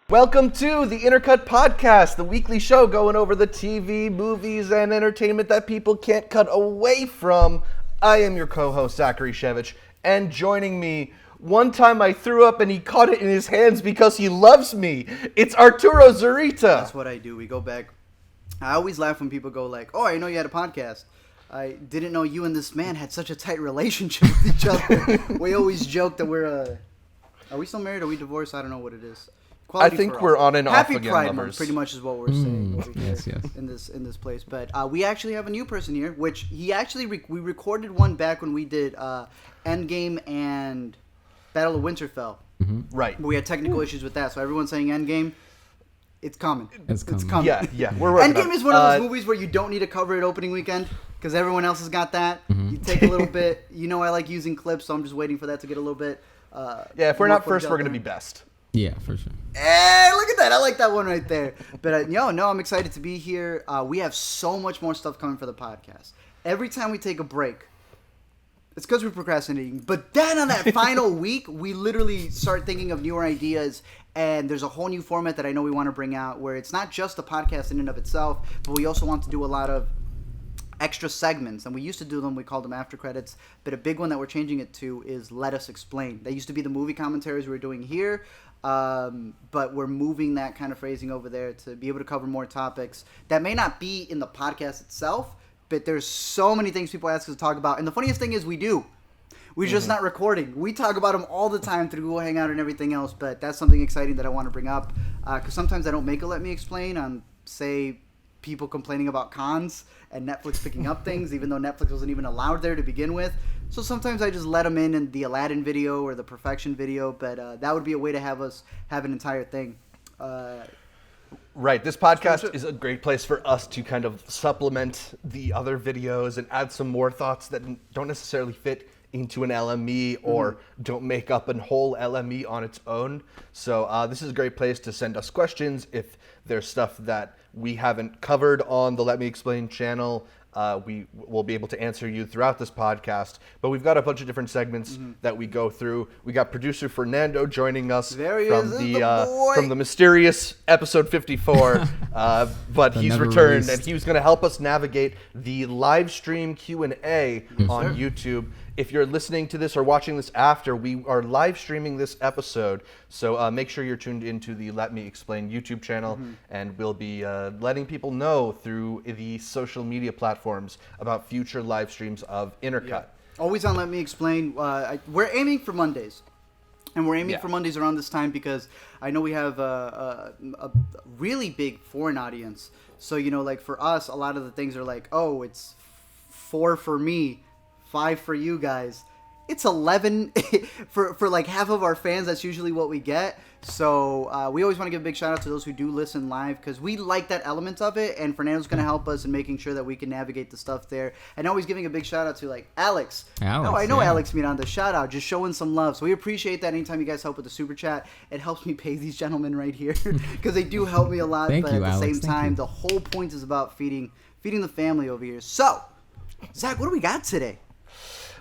Welcome to the Intercut podcast, the weekly show going over the TV, movies, and entertainment that people can't cut away from. I am your co-host, Zachary Shevich, and joining me, one time I threw up and he caught it in his hands because he loves me. It's Arturo Zurita. That's what I do. We go back. I always laugh when people go like, "Oh, I know you had a podcast. I didn't know you and this man had such a tight relationship with each other." We always joke that we're, are we still married? Are we divorced? I don't know what it is. I think we're on and off Happy again, Pride lovers. Month, pretty much is what we're saying over here yes. in this place. But we actually have a new person here, which he actually we recorded one back when we did Endgame and Battle of Winterfell. Mm-hmm. Right. But we had technical issues with that, so everyone's saying Endgame. It's coming. It's coming. Yeah. We're working Endgame on is one of those movies where you don't need to cover it opening weekend because everyone else has got that. Mm-hmm. You take a little bit. You know I like using clips, so I'm just waiting for that to get a little bit. Yeah, if we're more not first, footage we're out going to there. be best. Yeah, for sure. Hey, look at that. I like that one right there. But no, I'm excited to be here. We have so much more stuff coming for the podcast. Every time we take a break, it's because we're procrastinating. But then on that final week, we literally start thinking of newer ideas. And there's a whole new format that I know we want to bring out where it's not just a podcast in and of itself, but we also want to do a lot of extra segments. And we used to do them, we called them after credits. But a big one that we're changing it to is Let Us Explain. That used to be the movie commentaries we were doing here. But we're moving that kind of phrasing over there to be able to cover more topics that may not be in the podcast itself, but there's so many things people ask us to talk about. And the funniest thing is we do. We're just not recording. We talk about them all the time through Google Hangout and everything else, but that's something exciting that I want to bring up because sometimes I don't make a Let Me Explain on, say, people complaining about cons and Netflix picking up things, even though Netflix wasn't even allowed there to begin with. So sometimes I just let them in the Aladdin video or the Perfection video, but that would be a way to have us have an entire thing. Right. This podcast is a great place for us to kind of supplement the other videos and add some more thoughts that don't necessarily fit into an LME or don't make up a whole LME on its own. So this is a great place to send us questions if there's stuff that we haven't covered on the Let Me Explain channel. We will be able to answer you throughout this podcast, but we've got a bunch of different segments that we go through. We got producer Fernando joining us from the mysterious episode 54, but he's returned and he was going to help us navigate the live stream Q&A on YouTube. If you're listening to this or watching this after, we are live streaming this episode, so make sure you're tuned into the Let Me Explain YouTube channel, and we'll be letting people know through the social media platforms about future live streams of Intercut. Yeah. Always on Let Me Explain. We're aiming for Mondays. And we're aiming for Mondays around this time because I know we have a really big foreign audience. So, like for us, a lot of the things are like, oh, it's 4 for me, 5 for you guys. It's 11 for like half of our fans. That's usually what we get. So we always want to give a big shout out to those who do listen live because we like that element of it. And Fernando's going to help us in making sure that we can navigate the stuff there. And always giving a big shout out to like Alex. I know Alex Miranda. Shout out, just showing some love. So we appreciate that anytime you guys help with the super chat. It helps me pay these gentlemen right here because they do help me a lot. Thank but you, at the Alex. same time, the whole point is about feeding the family over here. So, Zach, what do we got today?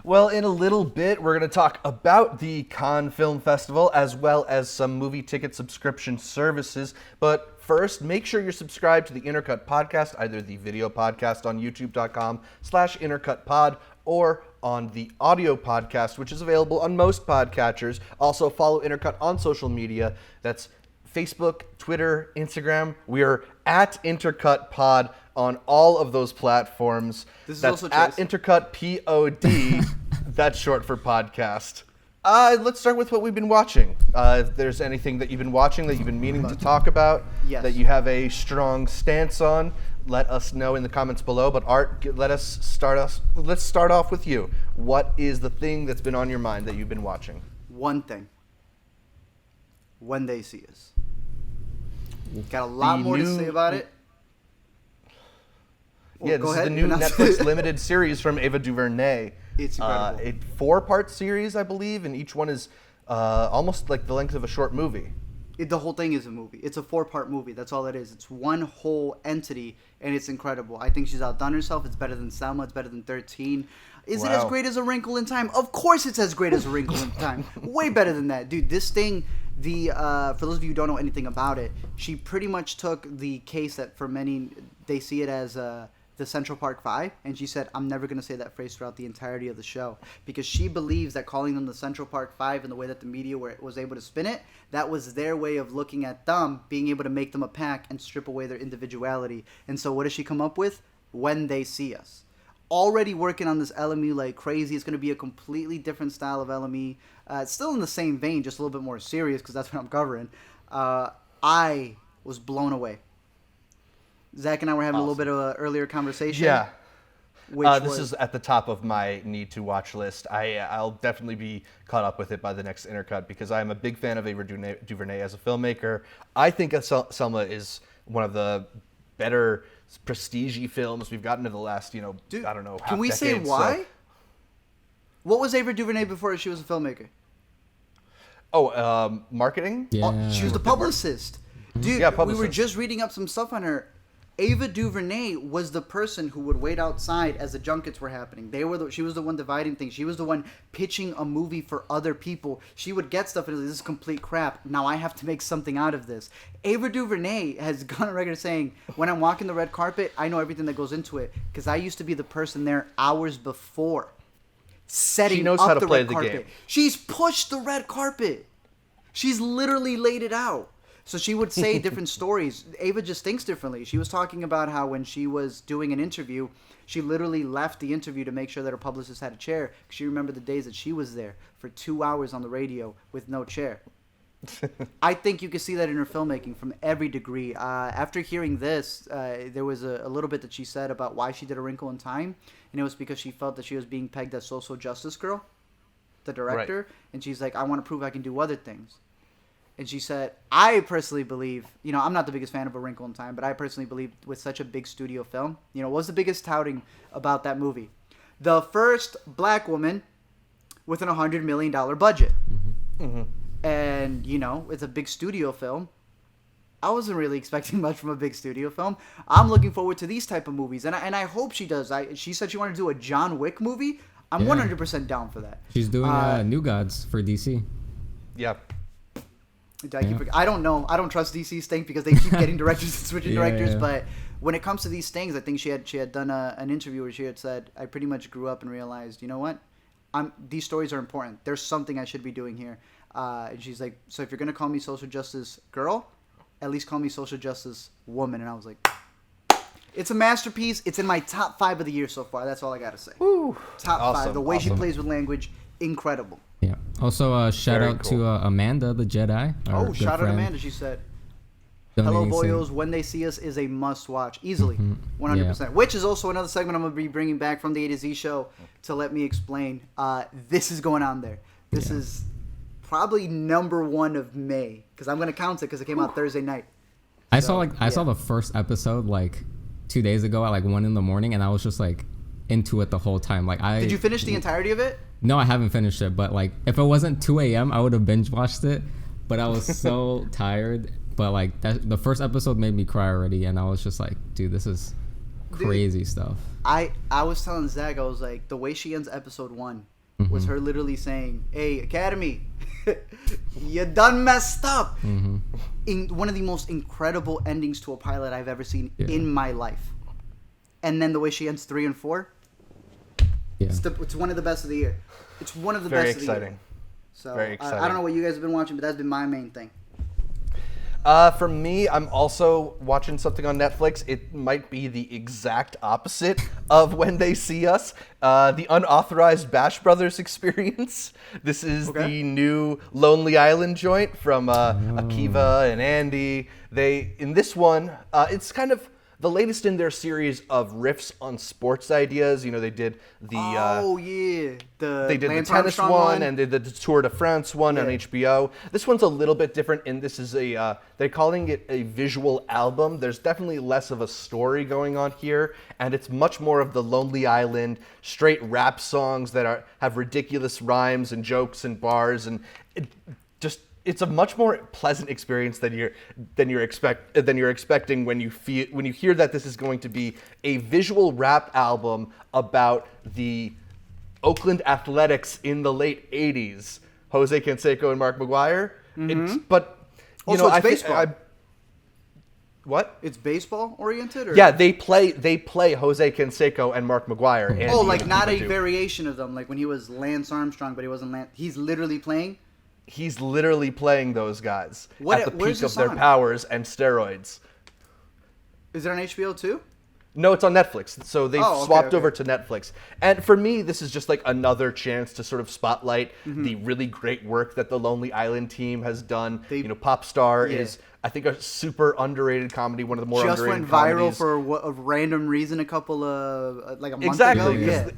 Well, in a little bit, we're going to talk about the Cannes Film Festival as well as some movie ticket subscription services. But first, make sure you're subscribed to the Intercut podcast, either the video podcast on youtube.com/intercutpod or on the audio podcast, which is available on most podcatchers. Also, follow Intercut on social media. That's Facebook, Twitter, Instagram. We are at Intercut Pod on all of those platforms. This is That's also at Trace. Intercut POD. That's short for podcast. Let's start with what we've been watching. If there's anything that you've been watching that you've been meaning to talk about, that you have a strong stance on, let us know in the comments below. But Art, let's start off with you. What is the thing that's been on your mind that you've been watching? One thing. When They See Us. Got a lot more to say about it. Yeah, this is the new Netflix limited series from Ava DuVernay. It's incredible. A 4-part series, I believe, and each one is almost like the length of a short movie. The whole thing is a movie. It's a 4-part movie. That's all it is. It's one whole entity, and it's incredible. I think she's outdone herself. It's better than Selma. It's better than 13. Is it as great as A Wrinkle in Time? Of course it's as great as A Wrinkle in Time. Way better than that. Dude, this thing, For those of you who don't know anything about it, she pretty much took the case that for many they see it as the Central Park Five, and she said, I'm never going to say that phrase throughout the entirety of the show, because she believes that calling them the Central Park Five and the way that the media was able to spin it, that was their way of looking at them, being able to make them a pack and strip away their individuality. And so what does she come up with? When They See Us. Already working on this LME like crazy. It's going to be a completely different style of LME. It's still in the same vein, just a little bit more serious, because that's what I'm covering. I was blown away. Zach and I were having a little bit of an earlier conversation. Yeah. This is at the top of my need to watch list. I'll definitely be caught up with it by the next Intercut, because I am a big fan of Ava DuVernay as a filmmaker. I think Selma is one of the better prestige-y films we've gotten in the last, Dude, I don't know, half can we say decade, why? So. What was Ava DuVernay before she was a filmmaker? Oh, marketing? Yeah. She was the publicist. Dude, Yeah, we publicist. were just reading up some stuff on her. Ava DuVernay was the person who would wait outside as the junkets were happening. She was the one dividing things. She was the one pitching a movie for other people. She would get stuff and say, this is complete crap. Now I have to make something out of this. Ava DuVernay has gone on record saying, when I'm walking the red carpet, I know everything that goes into it, because I used to be the person there hours before setting She knows up how to the play red the carpet. game. She's pushed the red carpet. She's literally laid it out. So she would say different stories. Ava just thinks differently. She was talking about how when she was doing an interview, she literally left the interview to make sure that her publicist had a chair. She remembered the days that she was there for 2 hours on the radio with no chair. I think you can see that in her filmmaking from every degree. After hearing this, there was a little bit that she said about why she did A Wrinkle in Time, and it was because she felt that she was being pegged as social justice girl, the director, Right. and she's like, I want to prove I can do other things. And she said, I personally believe, I'm not the biggest fan of A Wrinkle in Time, but I personally believe with such a big studio film, what was the biggest touting about that movie? The first black woman with an $100 million budget. Mm-hmm. And, it's a big studio film. I wasn't really expecting much from a big studio film. I'm looking forward to these type of movies, and I hope she does. She said she wanted to do a John Wick movie. I'm 100% down for that. She's doing New Gods for DC. Yeah. I don't know. I don't trust DC's thing because they keep getting directors and switching directors. Yeah. But when it comes to these things, I think she had done an interview where she had said, I pretty much grew up and realized, you know what? These stories are important. There's something I should be doing here. And she's like, so if you're going to call me social justice girl, at least call me social justice woman. And I was like, it's a masterpiece. It's in my top 5 of the year so far. That's all I got to say. Woo. Top Awesome. 5. The way she Awesome. plays with language, incredible. Yeah. Also, shout Very out cool. to Amanda, the Jedi. our good Shout out friend, Amanda. She said, Hello donating some- Boyos, When They See Us is a must-watch. Easily. 100%. Yeah. Which is also another segment I'm going to be bringing back from the A to Z show to let me explain. This is going on there. This is probably number 1 of May. Because I'm going to count it because it came out Thursday night. I saw the first episode like 2 days ago at like 1 a.m, and I was just like into it the whole time. Did you finish the entirety of it? No, I haven't finished it, but like if it wasn't 2 a.m, I would have binge watched it. But I was so tired. But like the first episode made me cry already, and I was just like, dude, this is crazy stuff. I was telling Zach, I was like, the way she ends episode 1 was her literally saying, hey, Academy, you done messed up. In one of the most incredible endings to a pilot I've ever seen in my life. And then the way she ends 3 and 4, Yeah. it's one of the best of the year. It's one of the Very best of the year. exciting. So Very I exciting. don't know what you guys have been watching, but that's been my main thing. For me, I'm also watching something on Netflix. It might be the exact opposite of When They See Us. The Unauthorized Bash Brothers experience. This is the new Lonely Island joint from Akiva and Andy. In this one, it's kind of the latest in their series of riffs on sports ideas. They did the they did the Lance tennis Armstrong one and did the Tour de France one on Yeah. HBO. This one's a little bit different, and this is they're calling it a visual album. There's definitely less of a story going on here, and it's much more of the Lonely Island straight rap songs that have ridiculous rhymes and jokes and bars, and it's a much more pleasant experience than you're expecting when you hear that this is going to be a visual rap album about the Oakland Athletics in the late 80s. Jose Canseco and Mark McGuire. But you Also, know, it's I think baseball. what? It's baseball oriented, or Yeah, they play Jose Canseco and Mark McGuire. And oh, you like know, not a Pikachu. variation of them, like when he was Lance Armstrong, but he wasn't Lance. He's literally playing. He's literally playing those guys What- at the where's peak of this their on? powers and steroids. Is it on HBO too? No, it's on Netflix. So they've Oh, okay, swapped okay. over to Netflix. And for me, this is just like another chance to sort of spotlight the really great work that the Lonely Island team has done. They- you know, Pop Star Yeah. is, I think, a super underrated comedy, one of the more Just underrated went viral comedies. for a random reason a couple of like a month Exactly. ago. 'Cause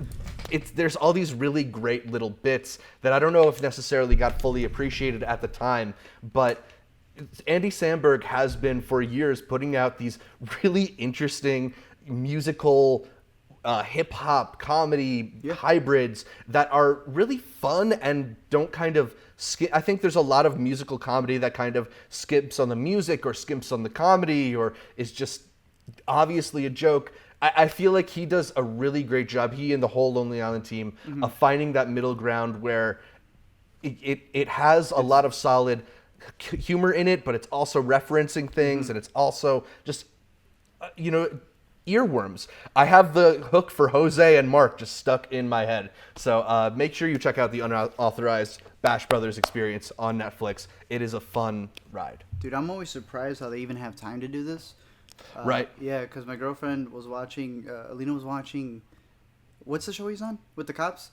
Yeah. there's all these really great little bits that I don't know if necessarily got fully appreciated at the time, but Andy Samberg has been for years putting out these really interesting musical hip hop comedy hybrids that are really fun and don't kind of skip. I think there's a lot of musical comedy that kind of skips on the music or skips on the comedy or is just obviously a joke. I feel like he does a really great job, he and the whole Lonely Island team, of finding that middle ground where it has a lot of solid humor in it, but it's also referencing things and it's also just, you know, earworms. I have the hook for Jose and Mark just stuck in my head. So make sure you check out the Unauthorized Bash Brothers experience on Netflix. It is a fun ride. Dude, I'm always surprised how they even have time to do this. Right. Yeah, because my girlfriend was watching. Alina was watching. What's the show he's on with the cops?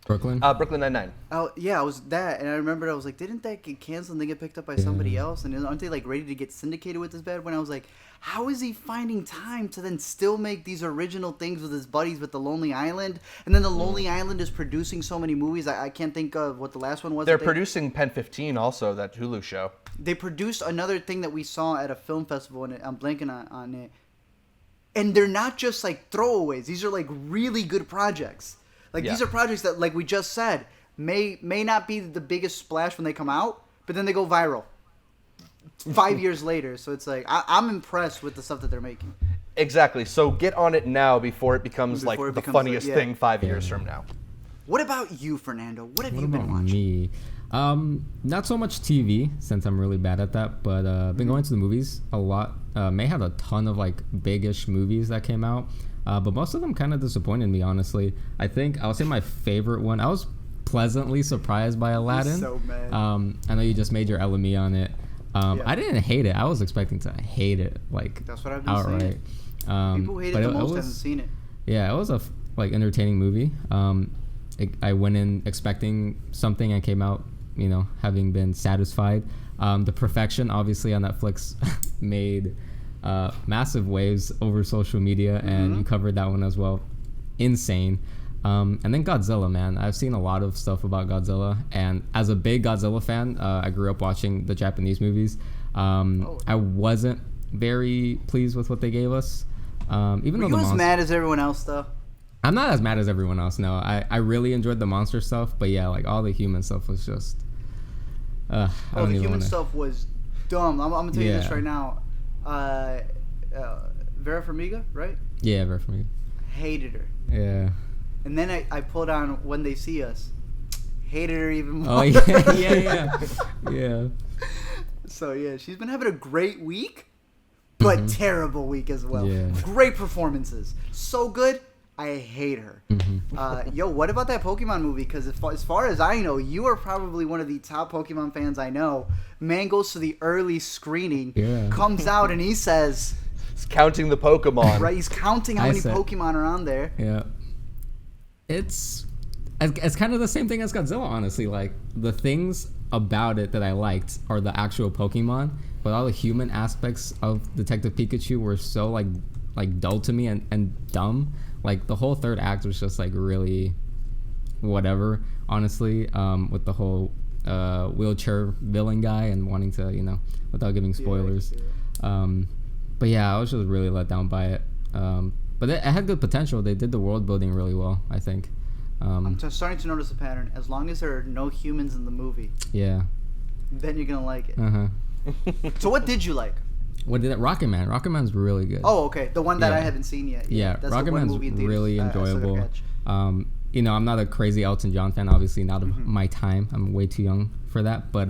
Brooklyn. Brooklyn Nine-Nine. Oh yeah, I was that, and I remembered I was like, didn't that get canceled and they get picked up by somebody else? And aren't they like ready to get syndicated with this bad? When I was like, how is he finding time to then still make these original things with his buddies with the Lonely Island? And then the Lonely Island is producing so many movies. I can't think of what the last one was. They're that producing Pen 15 also, that Hulu show. They produced another thing that we saw at a film festival, and I'm blanking on it. And they're not just like throwaways. These are like really good projects. Like these are projects that, like we just said, may not be the biggest splash when they come out, but then they go viral 5 years later. So it's like I'm impressed with the stuff that they're making. Exactly. So get on it now before it becomes Before like it the becomes, funniest like, yeah. thing 5 years from now. What about you, Fernando? What have What you been about watching? me? Not so much TV since I'm really bad at that, but been going to the movies a lot. May had a ton of like big-ish movies that came out, but most of them kind of disappointed me, honestly. I think I'll say my favorite one. I was pleasantly surprised by Aladdin. so mad. I know you just made your LME on it. I didn't hate it. I was expecting to hate it, like That's what I've been outright. saying. People who hate but it the most was- haven't seen it. Yeah, it was a like entertaining movie. I went in expecting something and came out, you know, having been satisfied. The Perfection, obviously on Netflix, made massive waves over social media, and you covered that one as well. Insane. And then Godzilla, man. I've seen a lot of stuff about Godzilla, and as a big Godzilla fan, I grew up watching the Japanese movies. I wasn't very pleased with what they gave us. Even Were though you as mad as everyone else, though? I'm not as mad as everyone else. No, I really enjoyed the monster stuff, but yeah, like all the human stuff was just. I don't The even human wanna- stuff was dumb. I'm gonna tell you this Yeah. right now. Vera Farmiga, right? Yeah, very for me. Hated her. Yeah. And then I pulled on When They See Us. Hated her even more. Oh yeah, yeah. So yeah, she's been having a great week, but terrible week as well. Yeah. Great performances, so good. I hate her. Yo, what about that Pokemon movie? Because as far as I know, you are probably one of the top Pokemon fans I know. Man goes to the early screening, comes out, and he says, It's counting the Pokemon. right, he's counting how I many said- Pokemon are on there. Yeah. It's kind of the same thing as Godzilla, honestly. Like the things about it that I liked are the actual Pokemon, but all the human aspects of Detective Pikachu were so like dull to me and dumb. Like the whole third act was just like really whatever, honestly, with the whole wheelchair villain guy and wanting to, you know, without giving spoilers. But yeah, I was just really let down by it. But it had good potential. They did the world building really well, I think. I'm starting to notice a pattern. As long as there are no humans in the movie, Yeah. then you're gonna like it. Uh-huh. So what did you like? What did that? Rocketman. Rocketman's really good. Oh, okay, the one that I Yeah. haven't seen yet. Yeah, that's the one Rocketman's movie in theaters really I still gotta enjoyable. catch. You know, I'm not a crazy Elton John fan, obviously not of my time. I'm way too young for that. But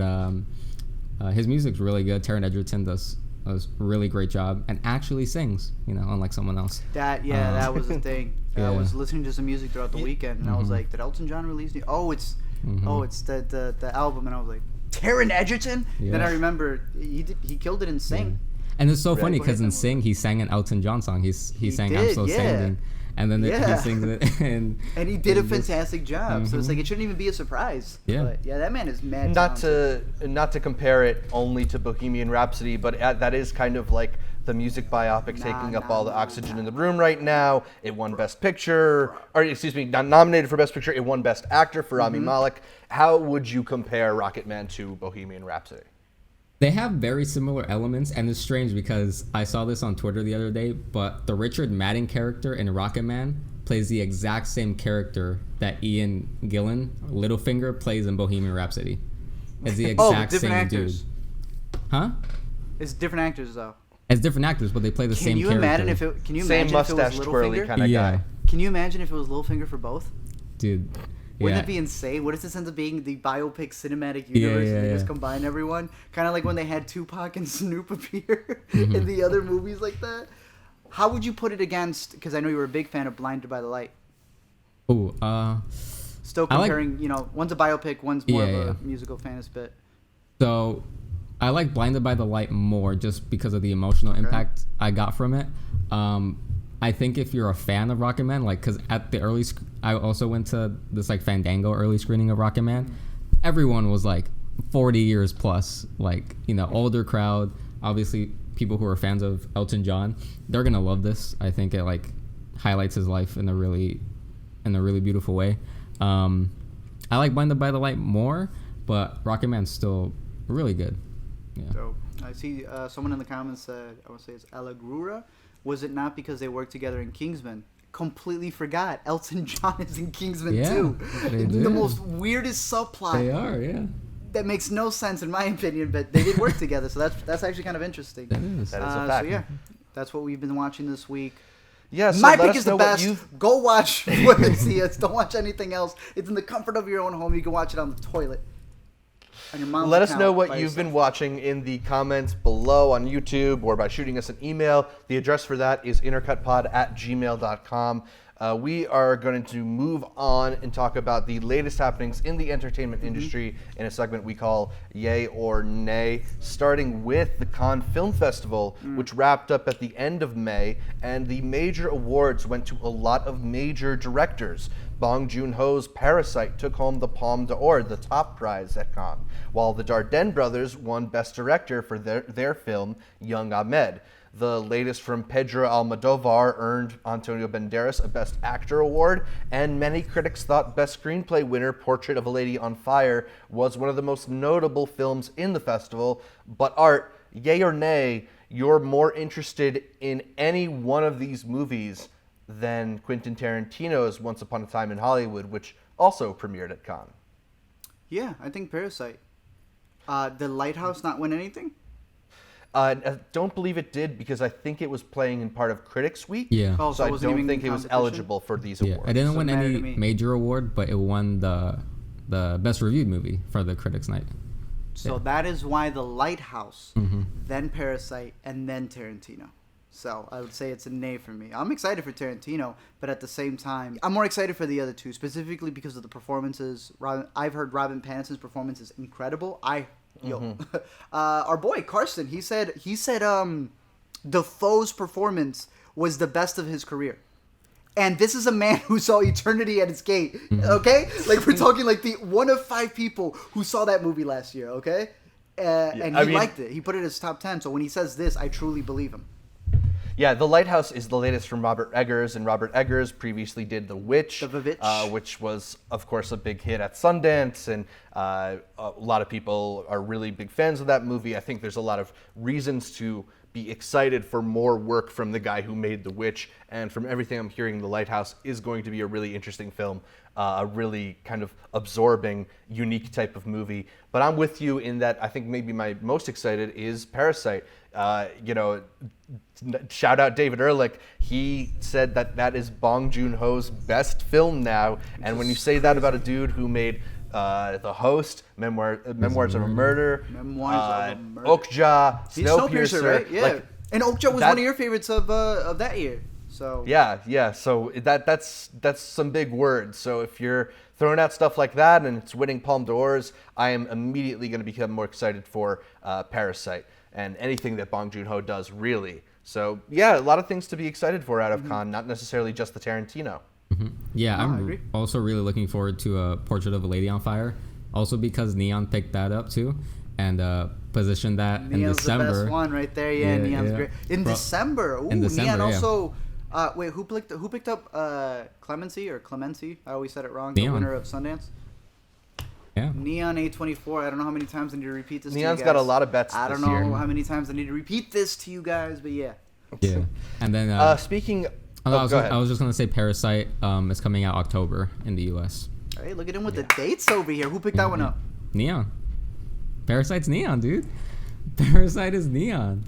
His music's really good. Taron Egerton does a really great job and actually sings, unlike someone else. That was the thing. I was listening to some music throughout the weekend, and I was like, did Elton John release new? It's the album, and I was like, Taron Egerton? Yeah. Then I remember he killed it in Sing. And it's so funny because in Sing he sang an Elton John song. He sang I'm So Standing, and then he sings it, and he did a fantastic job. So it's like it shouldn't even be a surprise. Yeah, but that man is mad. Not to compare it only to Bohemian Rhapsody, but that is kind of like the music biopic taking up all the oxygen in the room right now. It won Best Picture, not nominated for Best Picture. It won Best Actor for Rami Malek. How would you compare Rocketman to Bohemian Rhapsody? They have very similar elements, and it's strange because I saw this on Twitter the other day, but the Richard Madden character in Rocketman plays the exact same character that Ian Gillan, Littlefinger, plays in Bohemian Rhapsody. It's the exact same actors. Dude. Huh? It's different actors, though. It's different actors, but they play the same character. Can you same imagine mustache if it was twirly Littlefinger? kind of guy. Can you imagine if it was Littlefinger for both? Dude. Wouldn't it be insane? What if this ends up being the biopic cinematic universe and they just combine everyone? Kind of like when they had Tupac and Snoop appear in the other movies like that. How would you put it against, because I know you were a big fan of Blinded by the Light. Still comparing, one's a biopic, one's more of a musical fantasy bit. So I like Blinded by the Light more just because of the emotional impact I got from it. I think if you're a fan of Rocketman, because at the I also went to this Fandango early screening of Rocketman. Everyone was 40 years plus, older crowd. Obviously, people who are fans of Elton John, they're gonna love this. I think it highlights his life in a really beautiful way. I like Blinded by the Light more, but Rocketman's still really good. Yeah. So I see someone in the comments said, I want to say it's Alagrura. Was it not because they worked together in Kingsman? Completely forgot. Elton John is in Kingsman too. The most weirdest subplot. They are, yeah. That makes no sense in my opinion, but they did work together, so that's actually kind of interesting. That is a fact. So yeah, that's what we've been watching this week. Yeah, so my pick is the best. Go watch Women See Us. Don't watch anything else. It's in the comfort of your own home. You can watch it on the toilet. Let us know what you've been watching in the comments below on YouTube or by shooting us an email. The address for that is intercutpod@gmail.com. We are going to move on and talk about the latest happenings in the entertainment industry in a segment we call Yay or Nay, starting with the Cannes Film Festival, which wrapped up at the end of May, and the major awards went to a lot of major directors. Bong Joon-ho's Parasite took home the Palme d'Or, the top prize at Cannes, while the Dardenne brothers won Best Director for their film, Young Ahmed. The latest from Pedro Almodovar earned Antonio Banderas a Best Actor award, and many critics thought Best Screenplay winner Portrait of a Lady on Fire was one of the most notable films in the festival. But Art, yay or nay, you're more interested in any one of these movies than Quentin Tarantino's Once Upon a Time in Hollywood, which also premiered at Cannes. Yeah, I think Parasite. The Lighthouse not win anything? I don't believe it did because I think it was playing in part of Critics Week. Yeah. Oh, so I wasn't don't even think it was eligible for these awards. It didn't win Doesn't any matter to me. major award, but it won the best reviewed movie for the Critics Night. So that is why The Lighthouse, then Parasite, and then Tarantino. So I would say it's a nay for me. I'm excited for Tarantino, but at the same time, I'm more excited for the other two, specifically because of the performances. I've heard Robert Pattinson's performance is incredible. Our boy Carson, he said Defoe's performance was the best of his career. And this is a man who saw eternity at its gate, okay? We're talking the one of 5 people who saw that movie last year, okay? And he liked it. He put it in his top 10. So when he says this, I truly believe him. Yeah, The Lighthouse is the latest from Robert Eggers, and Robert Eggers previously did The Witch, which was, of course, a big hit at Sundance, and a lot of people are really big fans of that movie. I think there's a lot of reasons to be excited for more work from the guy who made The Witch, and from everything I'm hearing, The Lighthouse is going to be a really interesting film, a really kind of absorbing, unique type of movie. But I'm with you in that I think maybe my most excited is Parasite. Shout out David Ehrlich. He said that is Bong Joon-ho's best film now. And when you say that about a dude who made The Host, Memoirs of a Murder, Memoirs of a Murder. Okja, Snowpiercer, right? Yeah. like, and Okja was one of your favorites of that year. So yeah. So that's some big words. So if you're throwing out stuff like that and it's winning Palme d'Ors, I am immediately going to become more excited for Parasite and anything that Bong Joon-ho does, really. So yeah, a lot of things to be excited for out of Cannes, not necessarily just the Tarantino. Yeah, I I'm agree. also really looking forward to Portrait of a Lady on Fire. Also because Neon picked that up too, and positioned that in Neon's December. the best one right there. Yeah, Neon's great. In December. Ooh, December, Neon yeah. also. Wait, who picked up Clemency? I always said it wrong. Neon. The winner of Sundance. Yeah. Neon A24. I don't know how many times I need to repeat this. Neon's to you got guys. a lot of bets I don't this year. know how many times I need to repeat this to you guys, but yeah. Yeah. And then Speaking. I Go ahead. was just gonna say Parasite is coming out October in the U.S. Hey, look at him with the dates over here. Who picked that one up? Neon. Parasite's Neon, dude. Parasite is Neon.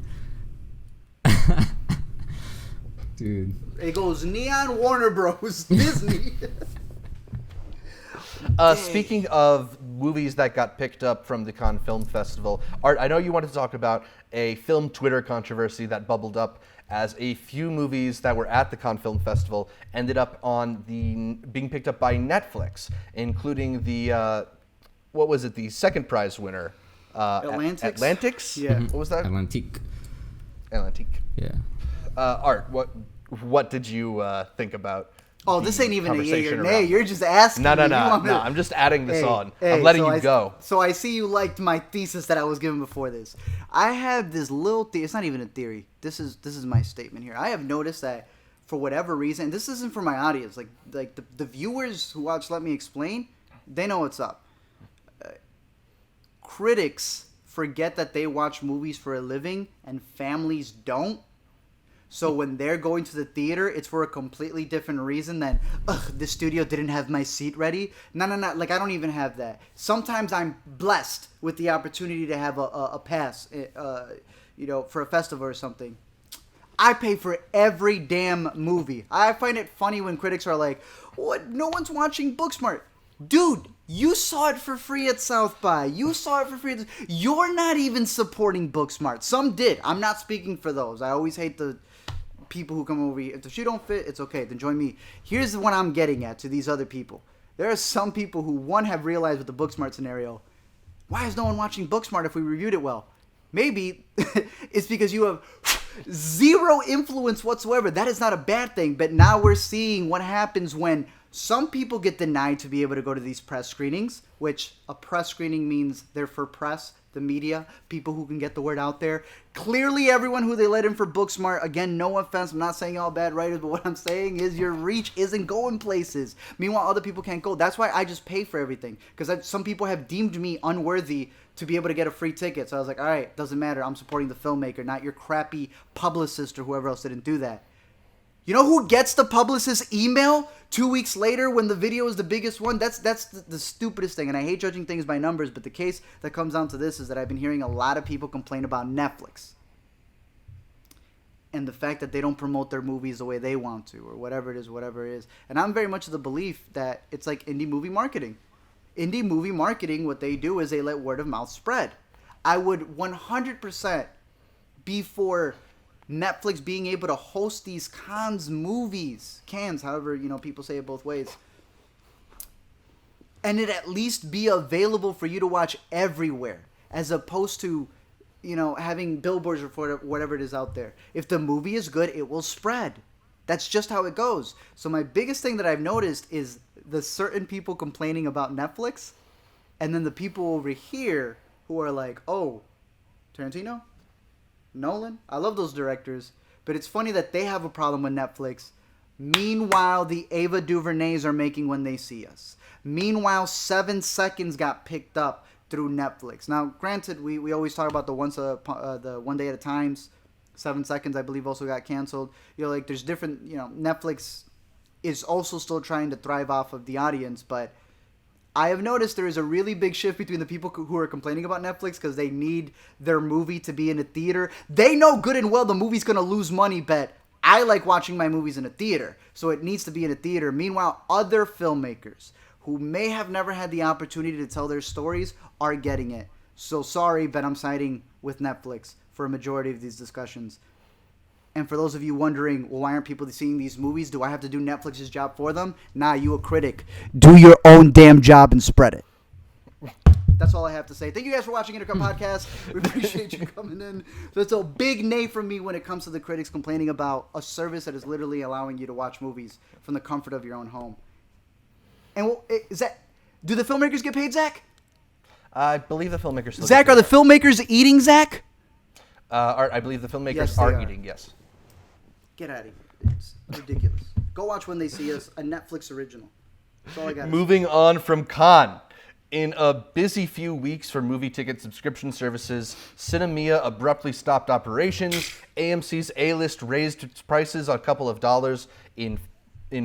Dude. It goes Neon, Warner Bros, Disney. Speaking of movies that got picked up from the Cannes Film Festival, Art, I know you wanted to talk about a film Twitter controversy that bubbled up as a few movies that were at the Cannes Film Festival ended up being picked up by Netflix, including the what was it? The second prize winner, Atlantics. Yeah. What was that? Atlantique. Atlantique. Yeah. Art, what did you think about? Oh, this ain't even a yay conversation or nay. around You're just asking. No. me. You want me to- I'm just adding this on. Hey, I'm letting so you go. So I see you liked my thesis that I was given before this. I have this little theory. It's not even a theory. This is my statement here. I have noticed that for whatever reason, this isn't for my audience. Like the viewers who watch Let Me Explain, they know what's up. Critics forget that they watch movies for a living, and families don't. So when they're going to the theater, it's for a completely different reason than, the studio didn't have my seat ready. No. Like, I don't even have that. Sometimes I'm blessed with the opportunity to have a pass, for a festival or something. I pay for every damn movie. I find it funny when critics are like, what? No one's watching Booksmart. Dude, you saw it for free at South by. You saw it for free. You're not even supporting Booksmart. Some did. I'm not speaking for those. I always hate the people who come over here. If the shoe don't fit, it's okay. Then join me. Here's what I'm getting at to these other people. There are some people who, one, have realized with the Booksmart scenario, why is no one watching Booksmart if we reviewed it well? Maybe it's because you have zero influence whatsoever. That is not a bad thing. But now we're seeing what happens when some people get denied to be able to go to these press screenings, which a press screening means they're for press, the media, people who can get the word out there. Clearly, everyone who they let in for Booksmart, again, no offense, I'm not saying all bad writers, but what I'm saying is your reach isn't going places. Meanwhile, other people can't go. That's why I just pay for everything, because some people have deemed me unworthy to be able to get a free ticket. So I was like, all right, doesn't matter. I'm supporting the filmmaker, not your crappy publicist or whoever else didn't do that. You know who gets the publicist's email 2 weeks later when the video is the biggest one? That's the stupidest thing. And I hate judging things by numbers, but the case that comes down to this is that I've been hearing a lot of people complain about Netflix. And the fact that they don't promote their movies the way they want to, or whatever it is. And I'm very much of the belief that it's like indie movie marketing. Indie movie marketing, what they do is they let word of mouth spread. I would 100% be for Netflix being able to host these Cannes, however, people say it both ways. And it at least be available for you to watch everywhere, as opposed to, having billboards or whatever it is out there. If the movie is good, it will spread. That's just how it goes. So my biggest thing that I've noticed is the certain people complaining about Netflix, and then the people over here who are like, oh, Tarantino? Nolan? I love those directors, but it's funny that they have a problem with Netflix. Meanwhile, the Ava DuVernays are making When They See Us. Meanwhile, 7 Seconds got picked up through Netflix. Now, granted, we always talk about the One Day at a Times. 7 Seconds, I believe, also got canceled. There's different, Netflix is also still trying to thrive off of the audience, but I have noticed there is a really big shift between the people who are complaining about Netflix because they need their movie to be in a theater. They know good and well the movie's going to lose money, but I like watching my movies in a theater, so it needs to be in a theater. Meanwhile, other filmmakers who may have never had the opportunity to tell their stories are getting it. So sorry, but I'm siding with Netflix for a majority of these discussions. And for those of you wondering, well, why aren't people seeing these movies? Do I have to do Netflix's job for them? Nah, you a critic. Do your own damn job and spread it. That's all I have to say. Thank you guys for watching Intercut Podcast. We appreciate you coming in. So it's a big nay from me when it comes to the critics complaining about a service that is literally allowing you to watch movies from the comfort of your own home. And do the filmmakers get paid, Zach? I believe the filmmakers still Zach, get are the filmmakers eating, Zach? Art, I believe the filmmakers Yes, they are are. eating, yes. Get out of here. It's ridiculous. Go watch When They See Us, a Netflix original. That's all I got. Moving on from Cannes. In a busy few weeks for movie ticket subscription services, Sinemia abruptly stopped operations, AMC's A-List raised its prices a couple of dollars in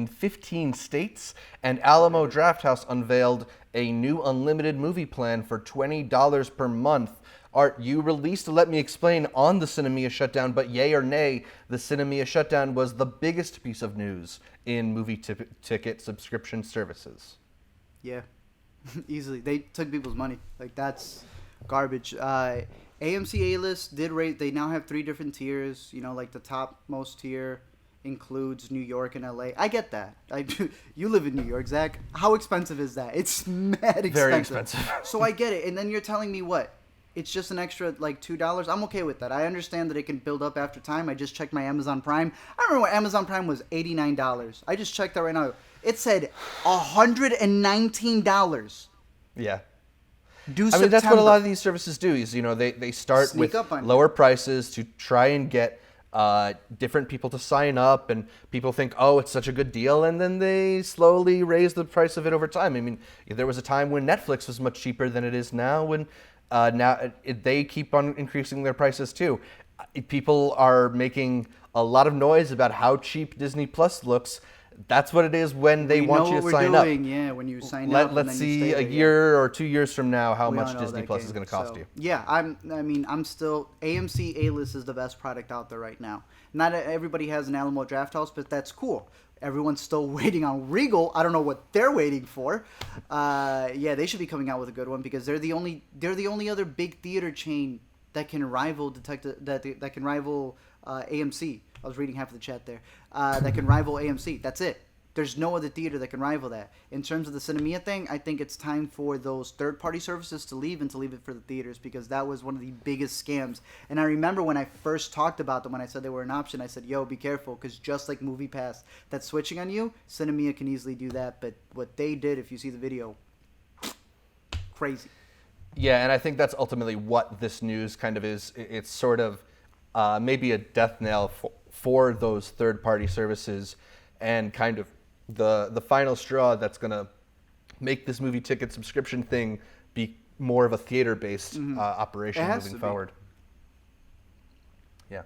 15 states, and Alamo Drafthouse unveiled a new unlimited movie plan for $20 per month. Art, you released a Let Me Explain on the Sinemia shutdown, but yay or nay, the Sinemia shutdown was the biggest piece of news in movie ticket subscription services. Yeah, easily. They took people's money. Like, that's garbage. AMC A-List did rate. They now have 3 different tiers. You know, like the topmost tier includes New York and LA. I get that. You live in New York, Zach. How expensive is that? It's mad expensive. Very expensive. So I get it. And then you're telling me what? It's just an extra, like, $2. I'm okay with that. I understand that it can build up after time. I just checked my Amazon Prime. I remember when Amazon Prime was $89. I just checked that right now. It said $119. Yeah. September. That's what a lot of these services do. Is they start Sneak with up on you. lower prices to try and get different people to sign up, and people think, oh, it's such a good deal, and then they slowly raise the price of it over time. I mean, there was a time when Netflix was much cheaper than it is now. When they keep on increasing their prices too. People are making a lot of noise about how cheap Disney Plus looks. That's what it is when they want you to sign up. Yeah, when you sign up. Let's see a year or 2 years from now how much Disney Plus is going to cost you. Yeah, I'm still AMC A-List is the best product out there right now. Not everybody has an Alamo Drafthouse, but that's cool. Everyone's still waiting on Regal. I don't know what they're waiting for. Yeah, they should be coming out with a good one because they're the only other big theater chain that can rival that can rival AMC. I was reading half of the chat there. That can rival AMC. That's it. There's no other theater that can rival that. In terms of the Sinemia thing, I think it's time for those third-party services to leave and to leave it for the theaters because that was one of the biggest scams. And I remember when I first talked about them, when I said they were an option, I said, yo, be careful because just like MoviePass, that's switching on you, Sinemia can easily do that. But what they did, if you see the video, crazy. Yeah, and I think that's ultimately what this news kind of is. It's sort of maybe a death knell for those third-party services and kind of the final straw that's going to make this movie ticket subscription thing be more of a theater-based operation moving forward. Yeah.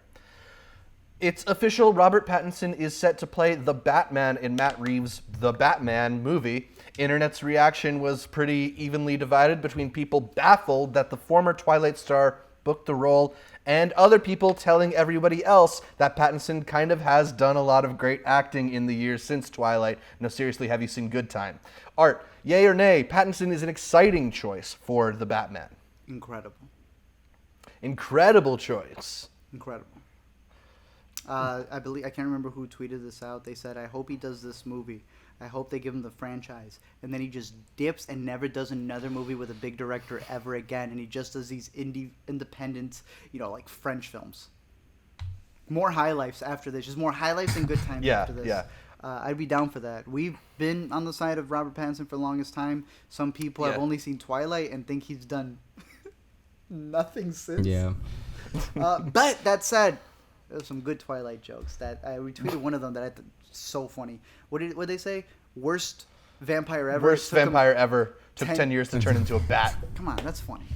It's official. Robert Pattinson is set to play the Batman in Matt Reeves' The Batman movie. Internet's reaction was pretty evenly divided between people baffled that the former Twilight star booked the role and other people telling everybody else that Pattinson kind of has done a lot of great acting in the years since Twilight. No, seriously, have you seen Good Time? Art, yay or nay, Pattinson is an exciting choice for the Batman. Incredible. Incredible choice. Incredible. I can't remember who tweeted this out. They said, I hope he does this movie. I hope they give him the franchise. And then he just dips and never does another movie with a big director ever again. And he just does these independent, like French films. More High Lifes after this. Just more High Lifes and Good Times after this. Yeah. I'd be down for that. We've been on the side of Robert Pattinson for the longest time. Some people have only seen Twilight and think he's done nothing since. Yeah. But that said, there's some good Twilight jokes that I retweeted one of them that I thought so funny. What did they say? Worst vampire ever. Worst vampire ever. Took 10 years to turn into a bat. Come on, that's funny.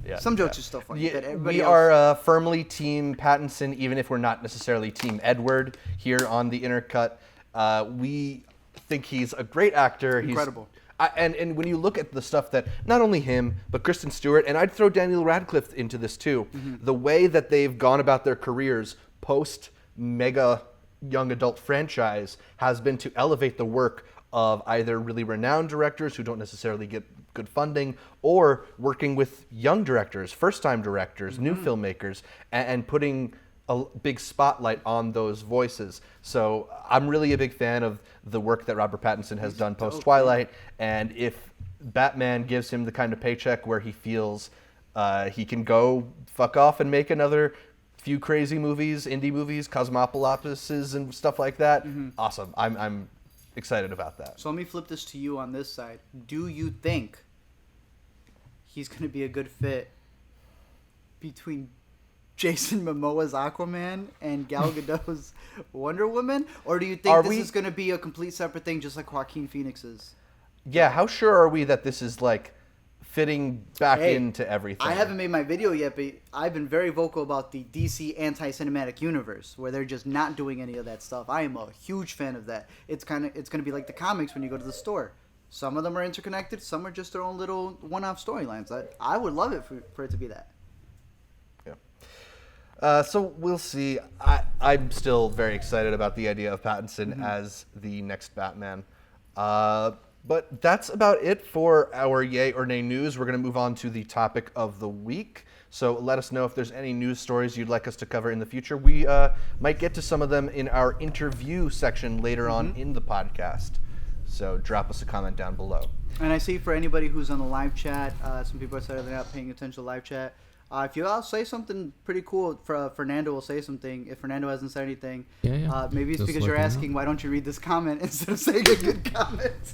Yeah. Some jokes are still funny. But we are firmly Team Pattinson, even if we're not necessarily Team Edward here on the Intercut. We think he's a great actor. Incredible. And when you look at the stuff that not only him, but Kristen Stewart, and I'd throw Daniel Radcliffe into this too, the way that they've gone about their careers post mega young adult franchise has been to elevate the work of either really renowned directors who don't necessarily get good funding, or working with young directors, first-time directors, new filmmakers, and putting a big spotlight on those voices. So I'm really a big fan of the work that Robert Pattinson has done post-Twilight, and if Batman gives him the kind of paycheck where he feels he can go fuck off and make another few crazy movies, indie movies, Cosmopolises and stuff like that, awesome. I'm excited about that. So let me flip this to you on this side. Do you think he's going to be a good fit between Jason Momoa's Aquaman and Gal Gadot's Wonder Woman? Or do you think this is going to be a complete separate thing, just like Joaquin Phoenix's? Yeah, how sure are we that this is like fitting back into everything? I haven't made my video yet, but I've been very vocal about the DC anti-cinematic universe, where they're just not doing any of that stuff. I am a huge fan of that. It's going to be like the comics when you go to the store. Some of them are interconnected, some are just their own little one-off storylines. I would love it for it to be that. Yeah. So we'll see. I'm still very excited about the idea of Pattinson as the next Batman. But that's about it for our yay or nay news. We're going to move on to the topic of the week. So let us know if there's any news stories you'd like us to cover in the future. We might get to some of them in our interview section later on in the podcast. So drop us a comment down below. And I see for anybody who's on the live chat, some people are saying they're not paying attention to live chat. If you all say something pretty cool, Fernando will say something. If Fernando hasn't said anything, maybe it's Just because you're asking, why don't you read this comment instead of saying a good comment?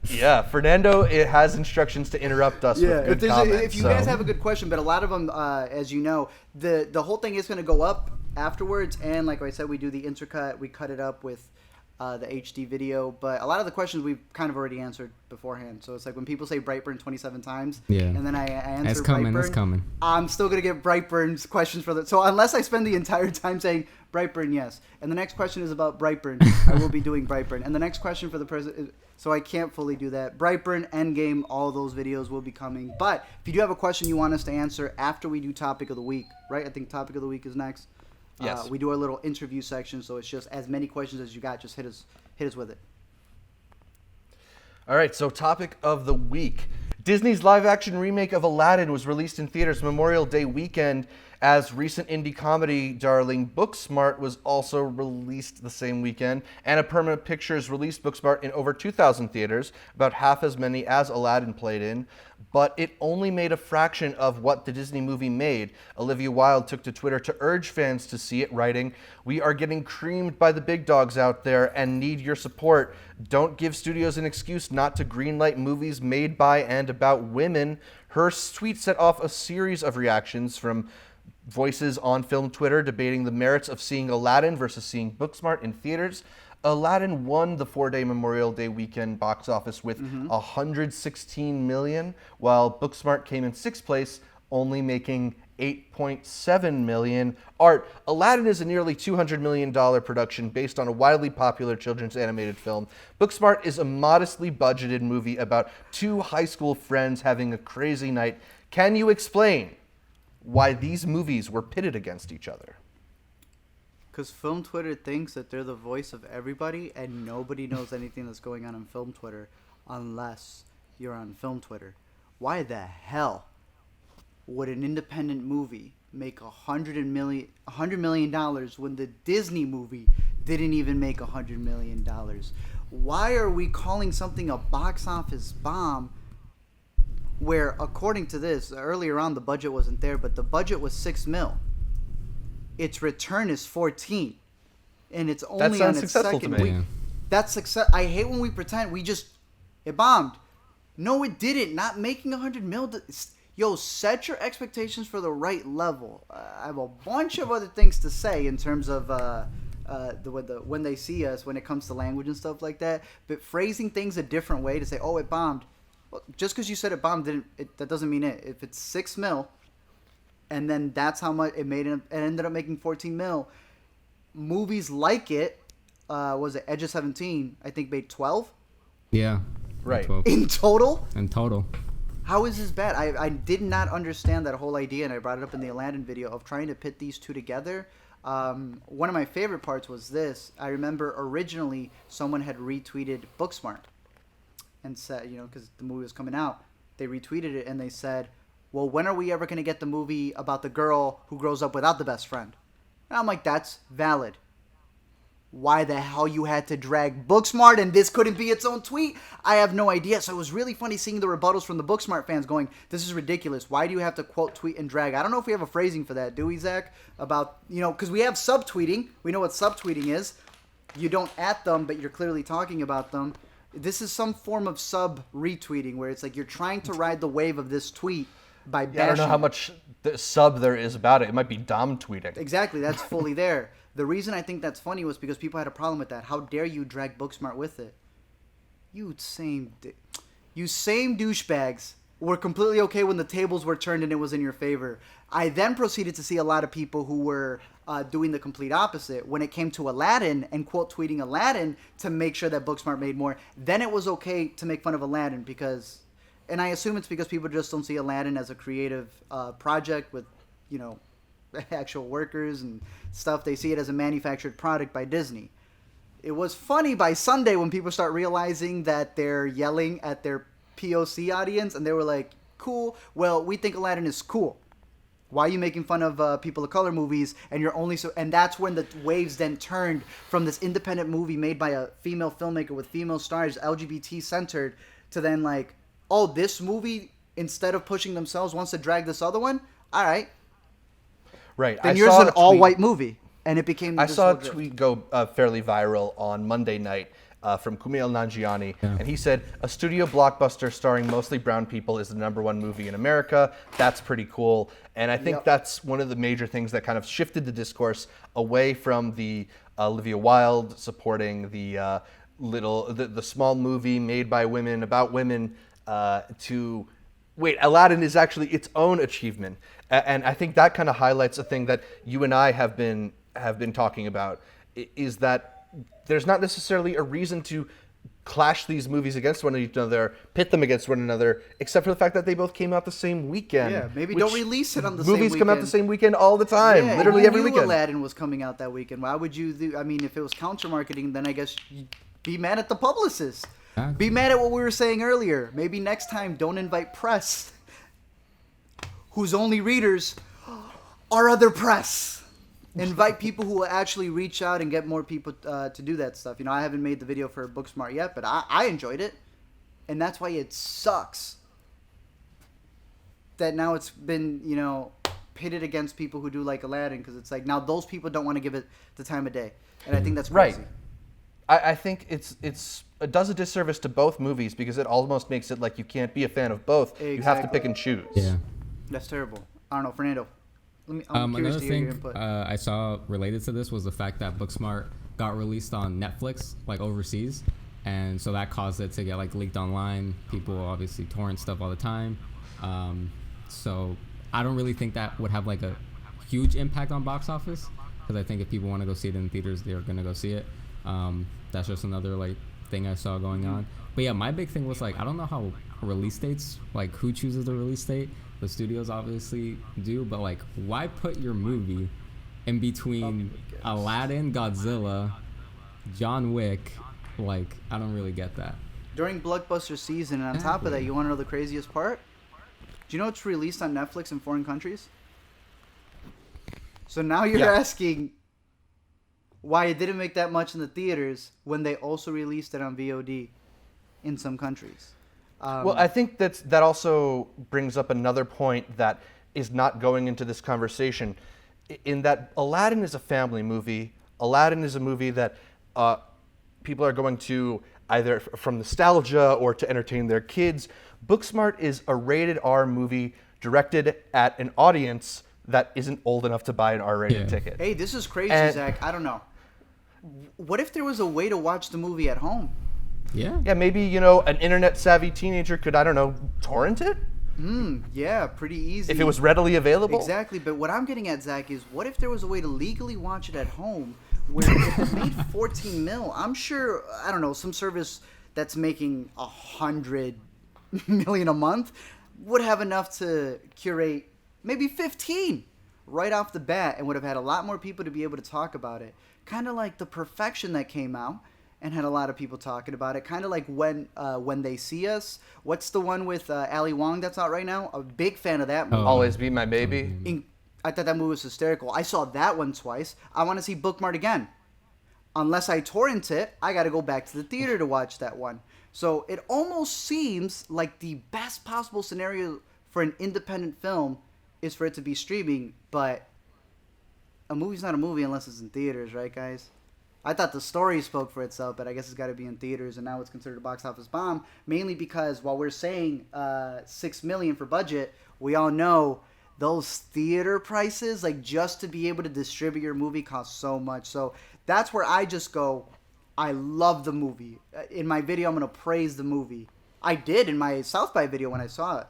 Yeah, Fernando has instructions to interrupt us with good comments. If you guys have a good question, but a lot of them, as you know, the whole thing is going to go up afterwards. And like I said, we do the intercut. We cut it up with the HD video. But a lot of the questions we've kind of already answered beforehand. So it's like when people say Brightburn 27 times, and then I answer Brightburn. It's coming. I'm still going to get Brightburn's questions for that. So unless I spend the entire time saying Brightburn, yes. And the next question is about Brightburn. I will be doing Brightburn. And the next question for the person is... So I can't fully do that. Brightburn, Endgame, all those videos will be coming. But if you do have a question you want us to answer after we do Topic of the Week, right? I think Topic of the Week is next. Yes. We do our little interview section, so it's just as many questions as you got. Just hit us with it. All right, so Topic of the Week. Disney's live-action remake of Aladdin was released in theaters Memorial Day weekend, as recent indie comedy darling Booksmart was also released the same weekend. Annapurna Pictures released Booksmart in over 2,000 theaters, about half as many as Aladdin played in, but it only made a fraction of what the Disney movie made. Olivia Wilde took to Twitter to urge fans to see it, writing, "We are getting creamed by the big dogs out there and need your support. Don't give studios an excuse not to greenlight movies made by and about women." Her tweet set off a series of reactions from voices on film Twitter debating the merits of seeing Aladdin versus seeing Booksmart in theaters. Aladdin won the 4-day Memorial Day weekend box office with $116 million, while Booksmart came in 6th place, only making $8.7 million. Art, Aladdin is a nearly $200 million production based on a widely popular children's animated film. Booksmart is a modestly budgeted movie about two high school friends having a crazy night. Can you explain why these movies were pitted against each other? Because film Twitter thinks that they're the voice of everybody, and nobody knows anything that's going on film Twitter unless you're on film Twitter. Why the hell would an independent movie make $100 million when the Disney movie didn't even make $100 million? Why are we calling something a box office bomb where, according to this, earlier on the budget wasn't there, but the budget was $6 million. Its return is 14, and it's only on its second week. Yeah. That's success. I hate when we pretend it bombed. No, it didn't. Not making $100 million. Yo, set your expectations for the right level. I have a bunch of other things to say in terms of when they see us, when it comes to language and stuff like that. But phrasing things a different way to say, "Oh, it bombed." Well, just because you said it bombed, that doesn't mean it. If it's $6 million, and then that's how much it made, it ended up making $14 million. Movies like it, was it Edge of 17? I think made 12. Yeah. Right. 12. In total. In total. How is this bad? I did not understand that whole idea, and I brought it up in the Aladdin video of trying to pit these two together. One of my favorite parts was this. I remember originally someone had retweeted Booksmart, and said, because the movie was coming out, they retweeted it and they said, well, when are we ever going to get the movie about the girl who grows up without the best friend? And I'm like, that's valid. Why the hell you had to drag Booksmart and this couldn't be its own tweet? I have no idea. So it was really funny seeing the rebuttals from the Booksmart fans going, this is ridiculous. Why do you have to quote, tweet, and drag? I don't know if we have a phrasing for that, do we, Zach? About, because we have subtweeting. We know what subtweeting is. You don't at them, but you're clearly talking about them. This is some form of sub-retweeting where it's like you're trying to ride the wave of this tweet by bashing. I don't know how much sub there is about it. It might be Dom tweeting. Exactly. That's fully there. The reason I think that's funny was because people had a problem with that. How dare you drag Booksmart with it? You same douchebags were completely okay when the tables were turned and it was in your favor. I then proceeded to see a lot of people who were doing the complete opposite. When it came to Aladdin and quote tweeting Aladdin to make sure that Booksmart made more, then it was okay to make fun of Aladdin because, and I assume it's because people just don't see Aladdin as a creative project with, actual workers and stuff. They see it as a manufactured product by Disney. It was funny by Sunday when people start realizing that they're yelling at their POC audience and they were like, cool, well, we think Aladdin is cool. Why are you making fun of people of color movies? And you're only and that's when the waves then turned from this independent movie made by a female filmmaker with female stars, LGBT centered, to then like, oh, this movie, instead of pushing themselves, wants to drag this other one? All right. Right. Then yours is an all-white movie, and it became. I saw a tweet go fairly viral on Monday night from Kumail Nanjiani, and he said, a studio blockbuster starring mostly brown people is the #1 movie in America. That's pretty cool. And I think that's one of the major things that kind of shifted the discourse away from the Olivia Wilde supporting the the small movie made by women about women to... Wait, Aladdin is actually its own achievement, and I think that kind of highlights a thing that you and I have been talking about, is that there's not necessarily a reason to clash these movies against one another, pit them against one another, except for the fact that they both came out the same weekend. Yeah, maybe don't release it on the same weekend. Movies come out the same weekend all the time, literally every weekend. Aladdin was coming out that weekend. Why would you do? I mean, if it was counter marketing, then I guess you'd be mad at the publicist. Be mad at what we were saying earlier. Maybe next time, don't invite press whose only readers are other press. Invite people who will actually reach out and get more people to do that stuff. I haven't made the video for Booksmart yet, but I enjoyed it. And that's why it sucks that now it's been, pitted against people who do like Aladdin, because it's like now those people don't want to give it the time of day. And I think that's crazy. Right. I think it does a disservice to both movies because it almost makes it like you can't be a fan of both. Exactly. You have to pick and choose. Yeah. That's terrible. I don't know, Fernando. I'm curious to hear your input. I saw related to this was the fact that Booksmart got released on Netflix, like overseas, and so that caused it to get like leaked online. People obviously torrent stuff all the time, so I don't really think that would have like a huge impact on box office, because I think if people want to go see it in theaters, they're gonna go see it. That's just another like thing I saw going on. But yeah, my big thing was like, I don't know how release dates, like who chooses the release date. The studios obviously do, but like, why put your movie in between Aladdin, Godzilla, John Wick? Like, I don't really get that. During blockbuster season, and on top of that, you want to know the craziest part? Do you know it's released on Netflix in foreign countries? So now you're asking why it didn't make that much in the theaters when they also released it on VOD in some countries. Well, I think that also brings up another point that is not going into this conversation, in that Aladdin is a family movie. Aladdin is a movie that people are going to either from nostalgia or to entertain their kids. Booksmart is a rated R movie directed at an audience that isn't old enough to buy an R-rated ticket. Hey, this is crazy, Zach. I don't know. What if there was a way to watch the movie at home? Yeah. Yeah, maybe, an internet-savvy teenager could, I don't know, torrent it? Yeah, pretty easy. If it was readily available? Exactly, but what I'm getting at, Zach, is what if there was a way to legally watch it at home where if it made 14 mil, I'm sure, I don't know, some service that's making 100 million a month would have enough to curate maybe 15 right off the bat and would have had a lot more people to be able to talk about it. Kind of like The Perfection that came out. and had a lot of people talking about it. Kind of like when They See Us. What's the one with Ali Wong that's out right now? A big fan of that movie. Always Be My Baby. I thought that movie was hysterical. I saw that one twice. I want to see Bookmart again. Unless I torrent it, I got to go back to the theater to watch that one. So it almost seems like the best possible scenario for an independent film is for it to be streaming, but a movie's not a movie unless it's in theaters, right, guys? I thought the story spoke for itself, but I guess it's got to be in theaters, and now it's considered a box office bomb, mainly because while we're saying $6 million for budget, we all know those theater prices, like just to be able to distribute your movie, costs so much. So that's where I just go, I love the movie. In my video, I'm going to praise the movie. I did in my South by video when I saw it.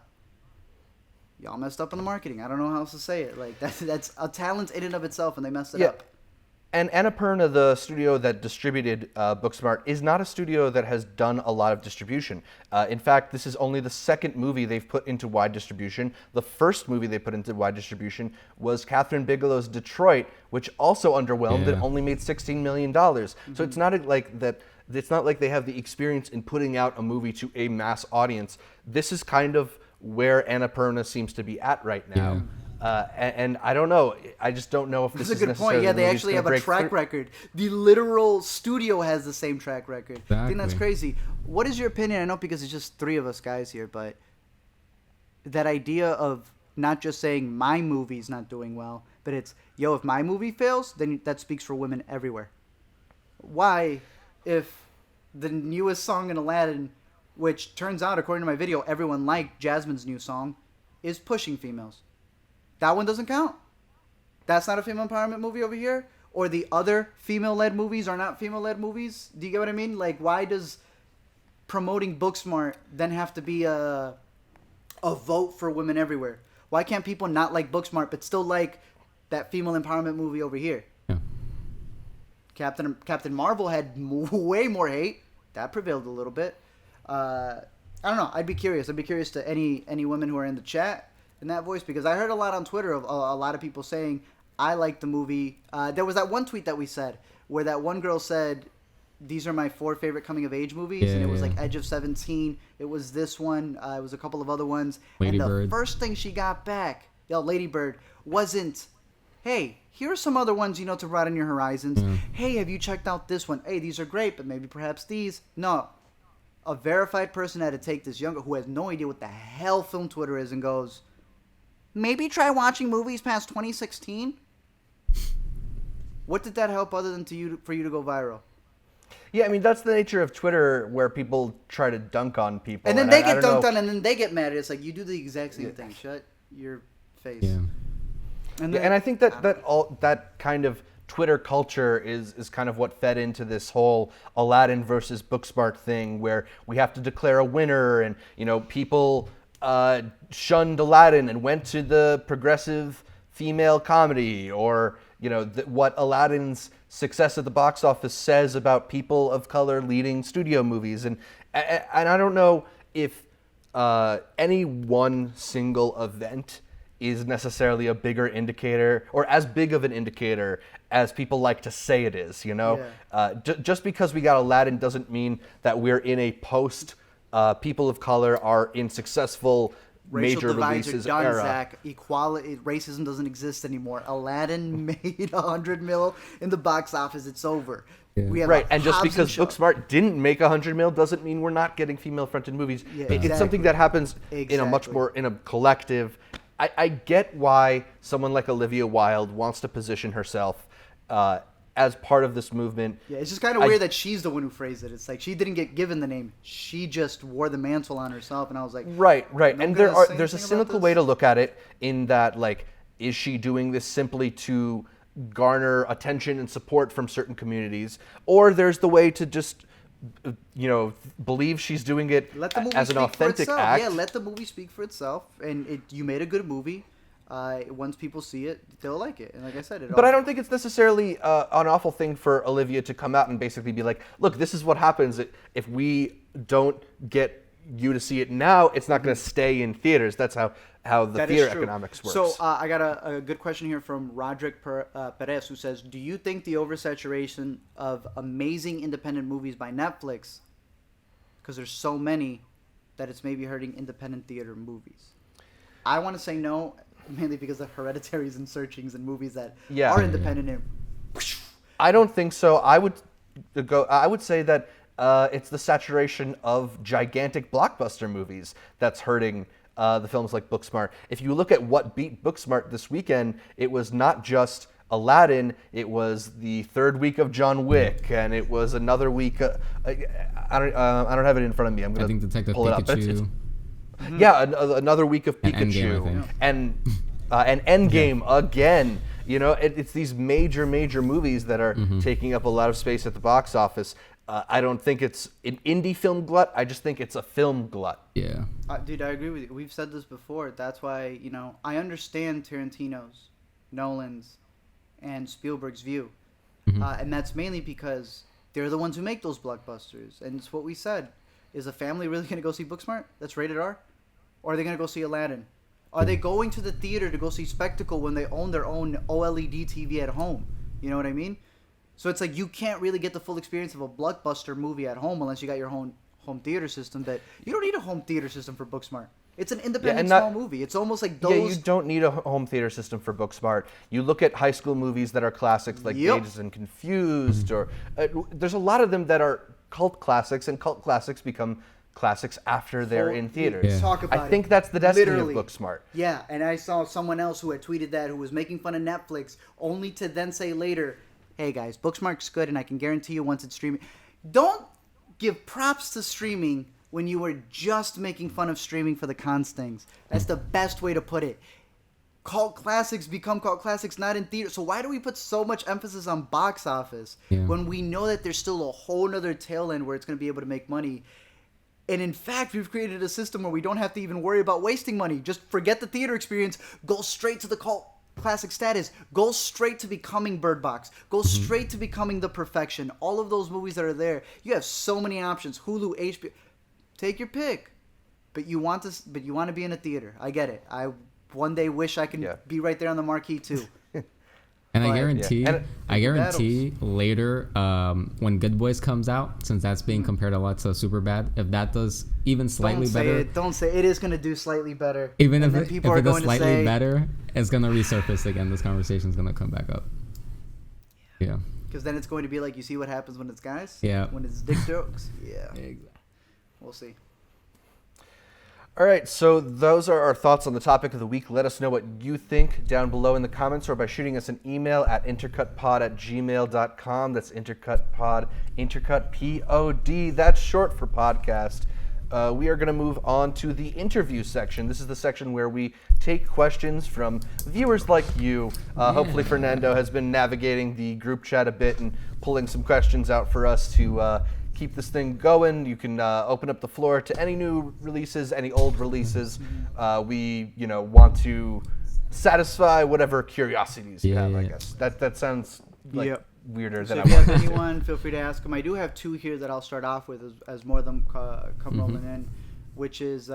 Y'all messed up on the marketing. I don't know how else to say it. Like that's a talent in and of itself, and they messed it up. And Annapurna, the studio that distributed Booksmart, is not a studio that has done a lot of distribution. In fact, this is only the second movie they've put into wide distribution. The first movie they put into wide distribution was Catherine Bigelow's Detroit, which also underwhelmed and only made $16 million. So it's not like that. It's not like they have the experience in putting out a movie to a mass audience. This is kind of where Annapurna seems to be at right now. And I don't know. I just don't know if this is a good point. Yeah, they actually have a track record. The literal studio has the same track record. Exactly. I think that's crazy. What is your opinion? I know because it's just three of us guys here, but that idea of not just saying my movie's not doing well, but it's, yo, if my movie fails, then that speaks for women everywhere. Why, if the newest song in Aladdin, which turns out, according to my video, everyone liked Jasmine's new song, is pushing females? That one doesn't count? That's not a female empowerment movie over here? Or the other female-led movies are not female-led movies? Do you get what I mean? Like, why does promoting Booksmart then have to be a vote for women everywhere? Why can't people not like Booksmart but still like that female empowerment movie over here? Yeah. Captain Marvel had way more hate. That prevailed a little bit. I don't know. I'd be curious. I'd be curious to any women who are in the chat in that voice, because I heard a lot on Twitter of a lot of people saying, I like the movie. There was that one tweet that we said where that one girl said, these are my 4 favorite coming of age movies, and it was like Edge of 17. It was this one. It was a couple of other ones. Lady and the Bird. first thing she got back, Lady Bird, wasn't, hey, here are some other ones, to broaden your horizons. Hey, have you checked out this one? Hey, these are great, but maybe perhaps these. No. A verified person had to take this younger, who has no idea what the hell film Twitter is, and goes, maybe try watching movies past 2016? What did that help other than for you to go viral? Yeah, I mean, that's the nature of Twitter, where people try to dunk on people. And then they get dunked on, and then they get mad. It's like, you do the exact same thing. Shut your face. Yeah. And I think that kind of Twitter culture is kind of what fed into this whole Aladdin versus Booksmart thing, where we have to declare a winner, and people shunned Aladdin and went to the progressive female comedy, or what Aladdin's success at the box office says about people of color leading studio movies, and I don't know if any one single event is necessarily a bigger indicator, or as big of an indicator as people like to say it is. Just because we got Aladdin doesn't mean that we're in a post people of color are in successful racial major divides releases are done, era. Zach. Equality, racism doesn't exist anymore. Aladdin made $100 million in the box office. It's over. Yeah. We have Right, a and just Hobbs because Shaw. Booksmart didn't make $100 million doesn't mean we're not getting female-fronted movies. Yeah, It's exactly. something that happens in a much Exactly. more in a collective. I get why someone like Olivia Wilde wants to position herself as part of this movement. Yeah, it's just kind of weird that she's the one who phrased it. It's like she didn't get given the name; she just wore the mantle on herself. And I was like, Right. "No And gonna say there's a anything about cynical this?" way to look at it, in that, like, is she doing this simply to garner attention and support from certain communities, or there's the way to just believe she's doing it Let the movie as an speak for authentic itself. act. Yeah, let the movie speak for itself. And you made a good movie. Once people see it, they'll like it. And like I said, But I don't think it's necessarily an awful thing for Olivia to come out and basically be like, look, this is what happens if we don't get you to see it now, it's not going to stay in theaters. That's how the That theater is true. economics works. So I got a good question here from Roderick Perez, who says, do you think the oversaturation of amazing independent movies by Netflix, because there's so many, that it's maybe hurting independent theater movies? I want to say no, mainly because of Hereditaries and Searchings and movies that are independent. And I don't think so. I would say that it's the saturation of gigantic blockbuster movies that's hurting the films like Booksmart. If you look at what beat Booksmart this weekend, it was not just Aladdin, it was the third week of John Wick, and it was another week. I don't have it in front of me. I'm going to Detective pull it up. Pikachu. Yeah, another week of And Pikachu, Endgame, I think. and Endgame again. You know, it's these major movies that are taking up a lot of space at the box office. I don't think it's an indie film glut. I just think it's a film glut. Yeah. dude, I agree with you. We've said this before. That's why, I understand Tarantino's, Nolan's, and Spielberg's view. And that's mainly because they're the ones who make those blockbusters. And it's what we said. Is a family really going to go see Booksmart? That's rated R? Or are they going to go see Aladdin? Are they going to the theater to go see spectacle when they own their own OLED TV at home? You know what I mean? So it's like you can't really get the full experience of a blockbuster movie at home unless you got your own home theater system. That you don't need a home theater system for Booksmart. It's an independent small movie. It's almost like those. Yeah, you don't need a home theater system for Booksmart. You look at high school movies that are classics like Dazed and Confused, or there's a lot of them that are cult classics, and cult classics become classics after they're in theaters. Yeah. Talk about I think that's the destiny Literally. of Booksmart. Yeah, and I saw someone else who had tweeted that who was making fun of Netflix, only to then say later, hey guys, Booksmart's good, and I can guarantee you once it's streaming. Don't give props to streaming when you were just making fun of streaming for the cons things. That's the best way to put it. Cult classics become cult classics not in theater. So why do we put so much emphasis on box office when we know that there's still a whole nother tail end where it's going to be able to make money? And in fact, we've created a system where we don't have to even worry about wasting money. Just forget the theater experience. Go straight to the cult classic status. Go straight to becoming Bird Box. Go straight to becoming The Perfection. All of those movies that are there. You have so many options. Hulu, HBO. Take your pick. But you want to. But you want to be in a theater. I get it. I one day wish I can be right there on the marquee too. And But, I guarantee later, when Good Boys comes out, since that's being compared a lot to Superbad, if that does even slightly better, Don't say it is going to do slightly better. even And if then it, people if are it does going to slightly say, better, it's gonna resurface again. This conversation is gonna come back up. Yeah. because then it's going to be like, you see what happens when it's guys. Yeah. When it's dick jokes. Yeah. Exactly. We'll see. All right, so those are our thoughts on the topic of the week. Let us know what you think down below in the comments or by shooting us an email at intercutpod@gmail.com. That's intercutpod, intercut, P-O-D. That's short for podcast. We are going to move on to the interview section. This is the section where we take questions from viewers like you. Hopefully Fernando has been navigating the group chat a bit and pulling some questions out for us to keep this thing going. You can open up the floor to any new releases, any old releases. We, want to satisfy whatever curiosities you have, I guess. That sounds like weirder So than if I you have wanted. anyone, feel free to ask them. I do have two here that I'll start off with as more of them come rolling in, which is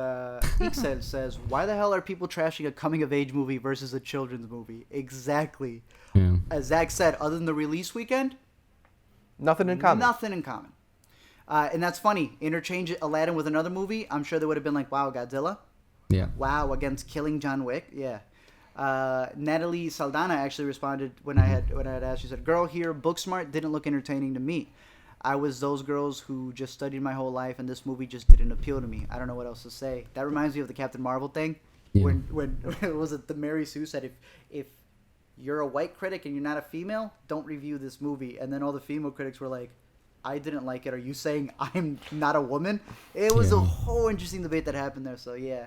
Eek says, why the hell are people trashing a coming-of-age movie versus a children's movie? Exactly. Yeah. As Zach said, other than the release weekend, Nothing in common. nothing in common. And that's funny. Interchange Aladdin with another movie, I'm sure they would have been like, wow, Godzilla. Yeah. Wow, against killing John Wick. Yeah. Natalie Saldana actually responded when I had asked. She said, "Girl here, Booksmart didn't look entertaining to me. I was those girls who just studied my whole life, and this movie just didn't appeal to me. I don't know what else to say." That reminds me of the Captain Marvel thing. Yeah. When was it the Mary Sue said, if you're a white critic and you're not a female, don't review this movie. And then all the female critics were like, I didn't like it. Are you saying I'm not a woman? It was a whole interesting debate that happened there. So yeah.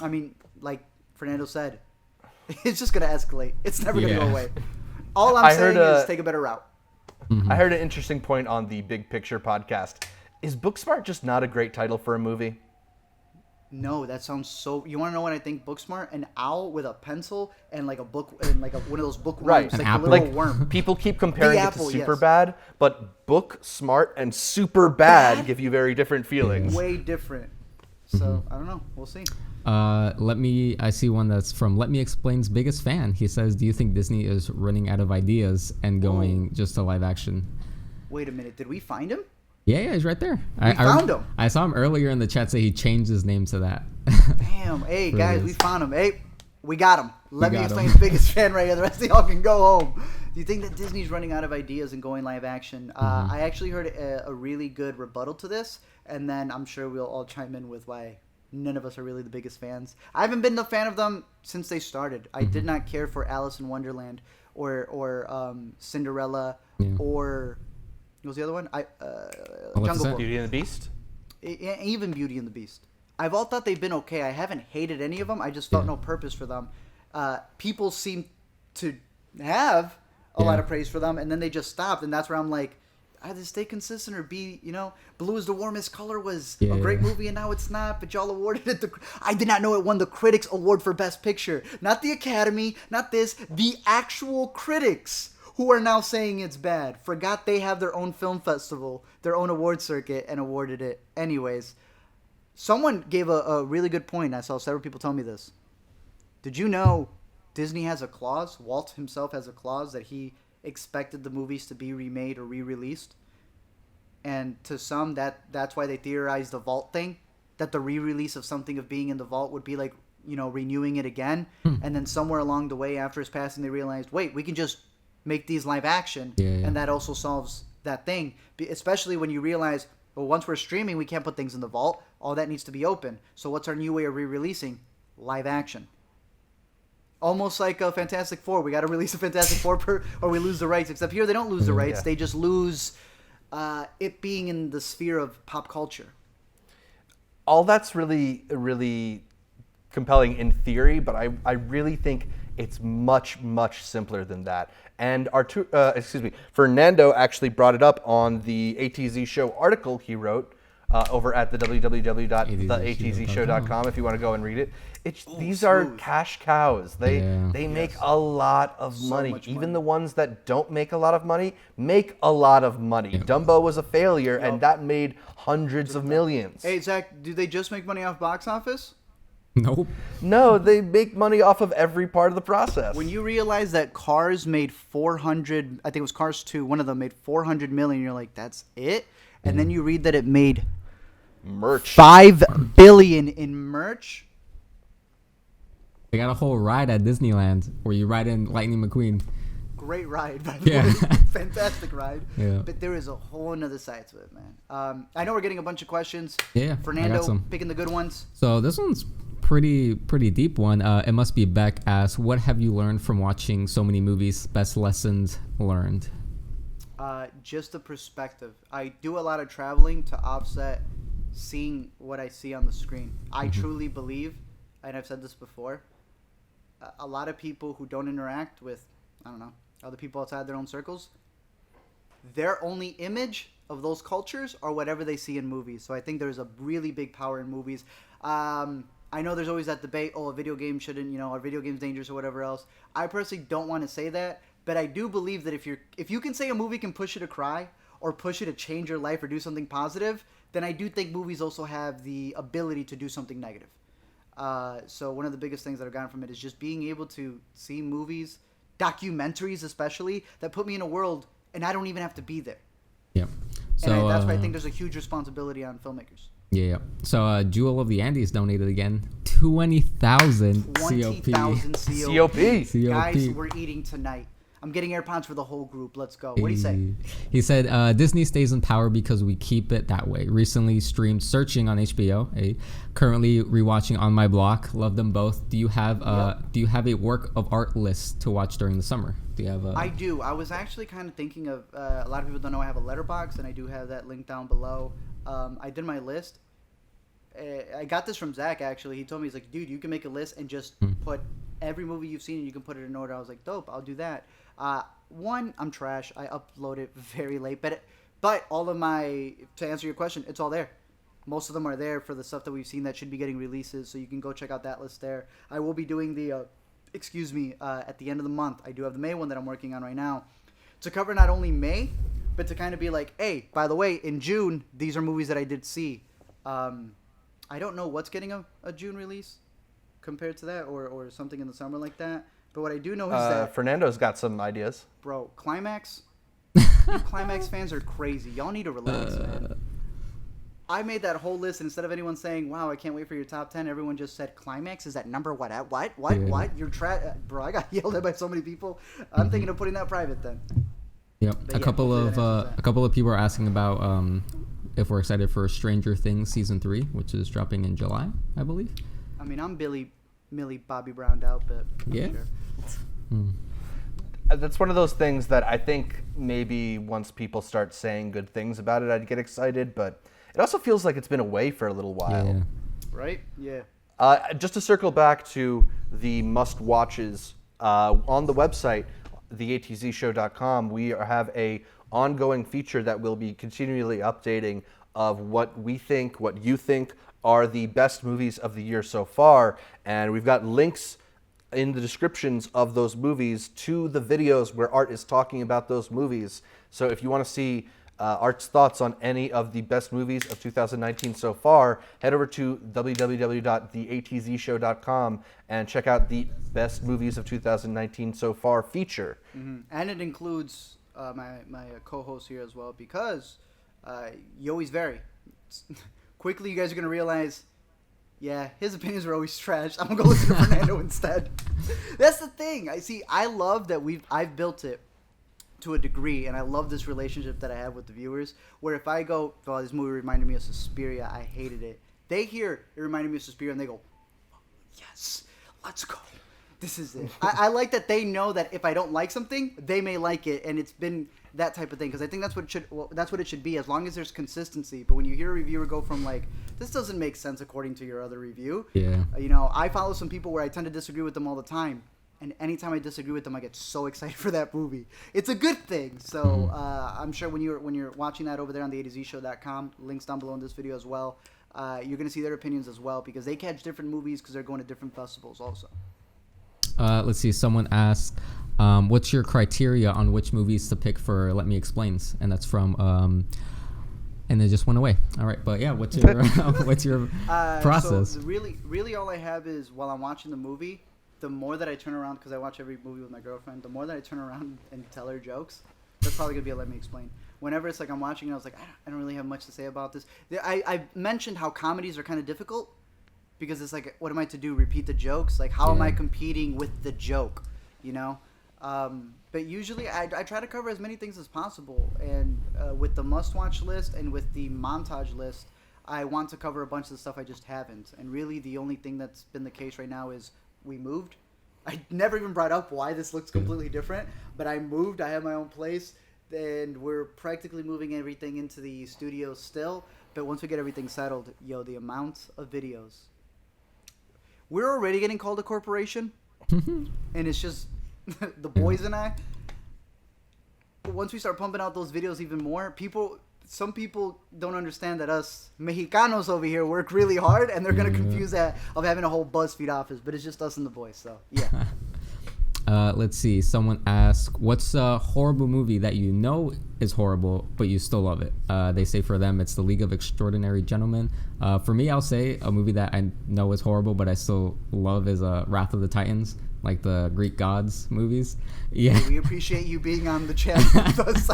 I mean, like Fernando said, it's just gonna escalate. It's never gonna go away. All I'm saying is take a better route. I heard an interesting point on the Big Picture podcast. Is Booksmart just not a great title for a movie? No, that sounds so. You want to know what I think? Booksmart, an owl with a pencil and like a book and like one of those bookworms, Right. like An a apple? little Like worm. people keep comparing The it apple, to yes. Superbad, but Booksmart and Superbad give you very different feelings. Way different. So I don't know. We'll see. I see one that's from Let Me Explain's biggest fan. He says, do you think Disney is running out of ideas and going just to live action? Wait a minute. Did we find him? Yeah, he's right there. We found him. I saw him earlier in the chat say he changed his name to that. Damn. Hey, guys, Really we is. found him. Hey, we got him. Let me got explain him. his biggest fan right here. The rest of y'all can go home. Do you think that Disney's running out of ideas and going live action? I actually heard a really good rebuttal to this, and then I'm sure we'll all chime in with why none of us are really the biggest fans. I haven't been a fan of them since they started. I did not care for Alice in Wonderland or Cinderella or what was the other one? Jungle Book. Beauty and the Beast? Even Beauty and the Beast. I've all thought they've been okay. I haven't hated any of them. I just felt no purpose for them. People seem to have a lot of praise for them, and then they just stopped, and that's where I'm like, either stay consistent or be, Blue is the Warmest Color was a great movie, and now it's not, but y'all awarded it I did not know it won the Critics Award for Best Picture. Not the Academy, not this, the actual critics who are now saying it's bad. Forgot they have their own film festival, their own award circuit, and awarded it. Anyways, someone gave a really good point. I saw several people tell me this. Did you know Disney has a clause, Walt himself has a clause that he expected the movies to be remade or re-released? And to some, that's why they theorized the vault thing, that the re-release of something of being in the vault would be like, renewing it again. And then somewhere along the way after his passing, they realized, wait, we can just make these live action, and that also solves that thing. Especially when you realize, well, once we're streaming, we can't put things in the vault. All that needs to be open. So what's our new way of re-releasing? Live action. Almost like a Fantastic Four. We got to release a Fantastic Four or we lose the rights. Except here they don't lose the rights. Yeah. They just lose it being in the sphere of pop culture. All that's really, really compelling in theory, but I really think it's much, much simpler than that. And Fernando actually brought it up on the ATZ Show article he wrote over at the www.theatzshow.com if you want to go and read it. These are cash cows. They make a lot of money. Even the ones that don't make a lot of money make a lot of money. Dumbo was a failure, and that made hundreds of millions. Hey, Zach, do they just make money off box office? Nope. No, they make money off of every part of the process. When you realize that Cars made 400, I think it was Cars 2, one of them made 400 million, you're like, that's it? And then you read that it made merch. 5 billion in merch. They got a whole ride at Disneyland where you ride in Lightning McQueen. Great ride, by the Yeah. way. Fantastic ride. Yeah. But there is a whole nother side to it, man. I know we're getting a bunch of questions. Yeah, I Fernando got some. picking the good ones. So this one's pretty deep one. It must be Beck asks, what have you learned from watching so many movies? Best lessons learned? Just the perspective. I do a lot of traveling to offset seeing what I see on the screen. I truly believe, and I've said this before, a lot of people who don't interact with, other people outside their own circles, their only image of those cultures are whatever they see in movies. So I think there's a really big power in movies. I know there's always that debate, a video game shouldn't, are video games dangerous or whatever else. I personally don't want to say that, but I do believe that if you can say a movie can push you to cry or push you to change your life or do something positive, then I do think movies also have the ability to do something negative. So one of the biggest things that I've gotten from it is just being able to see movies, documentaries especially, that put me in a world and I don't even have to be there. Yeah. So And that's why I think there's a huge responsibility on filmmakers. Yeah. So Jewel of the Andes donated again 20,000 20,000 COP. Guys, we're eating tonight. I'm getting AirPods for the whole group. Let's go. What do you say? He said, Disney stays in power because we keep it that way. Recently streamed Searching on HBO. Currently rewatching On My Block. Love them both. Do you have a work of art list to watch during the summer? Do you have I do. I was actually kind of thinking of, a lot of people don't know I have a letterbox, and I do have that link down below. I did my list. I got this from Zach, actually. He told me, he's like, dude, you can make a list and just put every movie you've seen and you can put it in order. I was like, dope, I'll do that. One, I'm trash. I upload it very late, but all of to answer your question, it's all there. Most of them are there for the stuff that we've seen that should be getting releases, so you can go check out that list there. I will be doing the, at the end of the month. I do have the May one that I'm working on right now to cover not only May, but to kind of be like, hey, by the way, in June, these are movies that I did see. I don't know what's getting a June release compared to that, or something in the summer like that. But what I do know is that Fernando's got some ideas. Bro, Climax. You Climax fans are crazy. Y'all need to relax, man. I made that whole list, and instead of anyone saying, "Wow, I can't wait for your top 10," everyone just said, "Climax is that number what? At what? What? Yeah. What? You're bro." I got yelled at by so many people. I'm thinking of putting that private then. Yep. But A yeah, couple hopefully that of answers that. a couple of people are asking about if we're excited for Stranger Things season 3, which is dropping in July, I believe. I mean, I'm Millie Bobby Browned out, but Yeah. sure. That's one of those things that I think maybe once people start saying good things about it, I'd get excited. But it also feels like it's been away for a little while. Yeah. Right? Yeah. Just to circle back to the must-watches, on the website, theatzshow.com, we have a ongoing feature that will be continually updating of what we think, what you think are the best movies of the year so far. And we've got links in the descriptions of those movies to the videos where Art is talking about those movies. So if you want to see Art's thoughts on any of the best movies of 2019 so far, head over to www.theatzshow.com and check out the best movies of 2019 so far feature. Mm-hmm. And it includes my co-host here as well, because you always vary. Quickly, you guys are going to realize, yeah, his opinions are always trash. I'm going to go listen to Fernando instead. That's the thing. I love that I've built it to a degree, and I love this relationship that I have with the viewers, where if I go, oh, this movie reminded me of Suspiria, I hated it. They hear it reminded me of Suspiria, and they go, yes, let's go. This is it. I like that they know that if I don't like something, they may like it, and it's been that type of thing, because I think that's what it should be, as long as there's consistency. But when you hear a reviewer go from like, this doesn't make sense according to your other review, Yeah. I follow some people where I tend to disagree with them all the time, and anytime I disagree with them, I get so excited for that movie. It's a good thing. So I'm sure when you're watching that over there on the atzshow.com, links down below in this video as well, you're gonna see their opinions as well, because they catch different movies because they're going to different festivals also. Let's see. Someone asked, what's your criteria on which movies to pick for Let Me Explains? And that's from, and it just went away. All right. But yeah, what's your process? So really all I have is, while I'm watching the movie, the more that I turn around, because I watch every movie with my girlfriend, the more that I turn around and tell her jokes, that's probably going to be a Let Me Explain. Whenever it's like I'm watching and I was like, I don't really have much to say about this. I mentioned how comedies are kind of difficult, because it's like, what am I to do? Repeat the jokes? Like, how am I competing with the joke? But usually I try to cover as many things as possible. And with the must-watch list and with the montage list, I want to cover a bunch of the stuff I just haven't. And really the only thing that's been the case right now is we moved. I never even brought up why this looks completely different, but I moved. I have my own place, and we're practically moving everything into the studio still. But once we get everything settled, the amount of videos. We're already getting called a corporation, and it's just the boys and I. But once we start pumping out those videos even more, some people don't understand that us Mexicanos over here work really hard, and they're going to confuse that of having a whole BuzzFeed office, but it's just us and the boys, so yeah. Let's see. Someone asked, what's a horrible movie that you know is horrible, but you still love it? They say for them, it's The League of Extraordinary Gentlemen. For me, I'll say a movie that I know is horrible, but I still love is Wrath of the Titans, like the Greek gods movies. Yeah. We appreciate you being on the channel with us.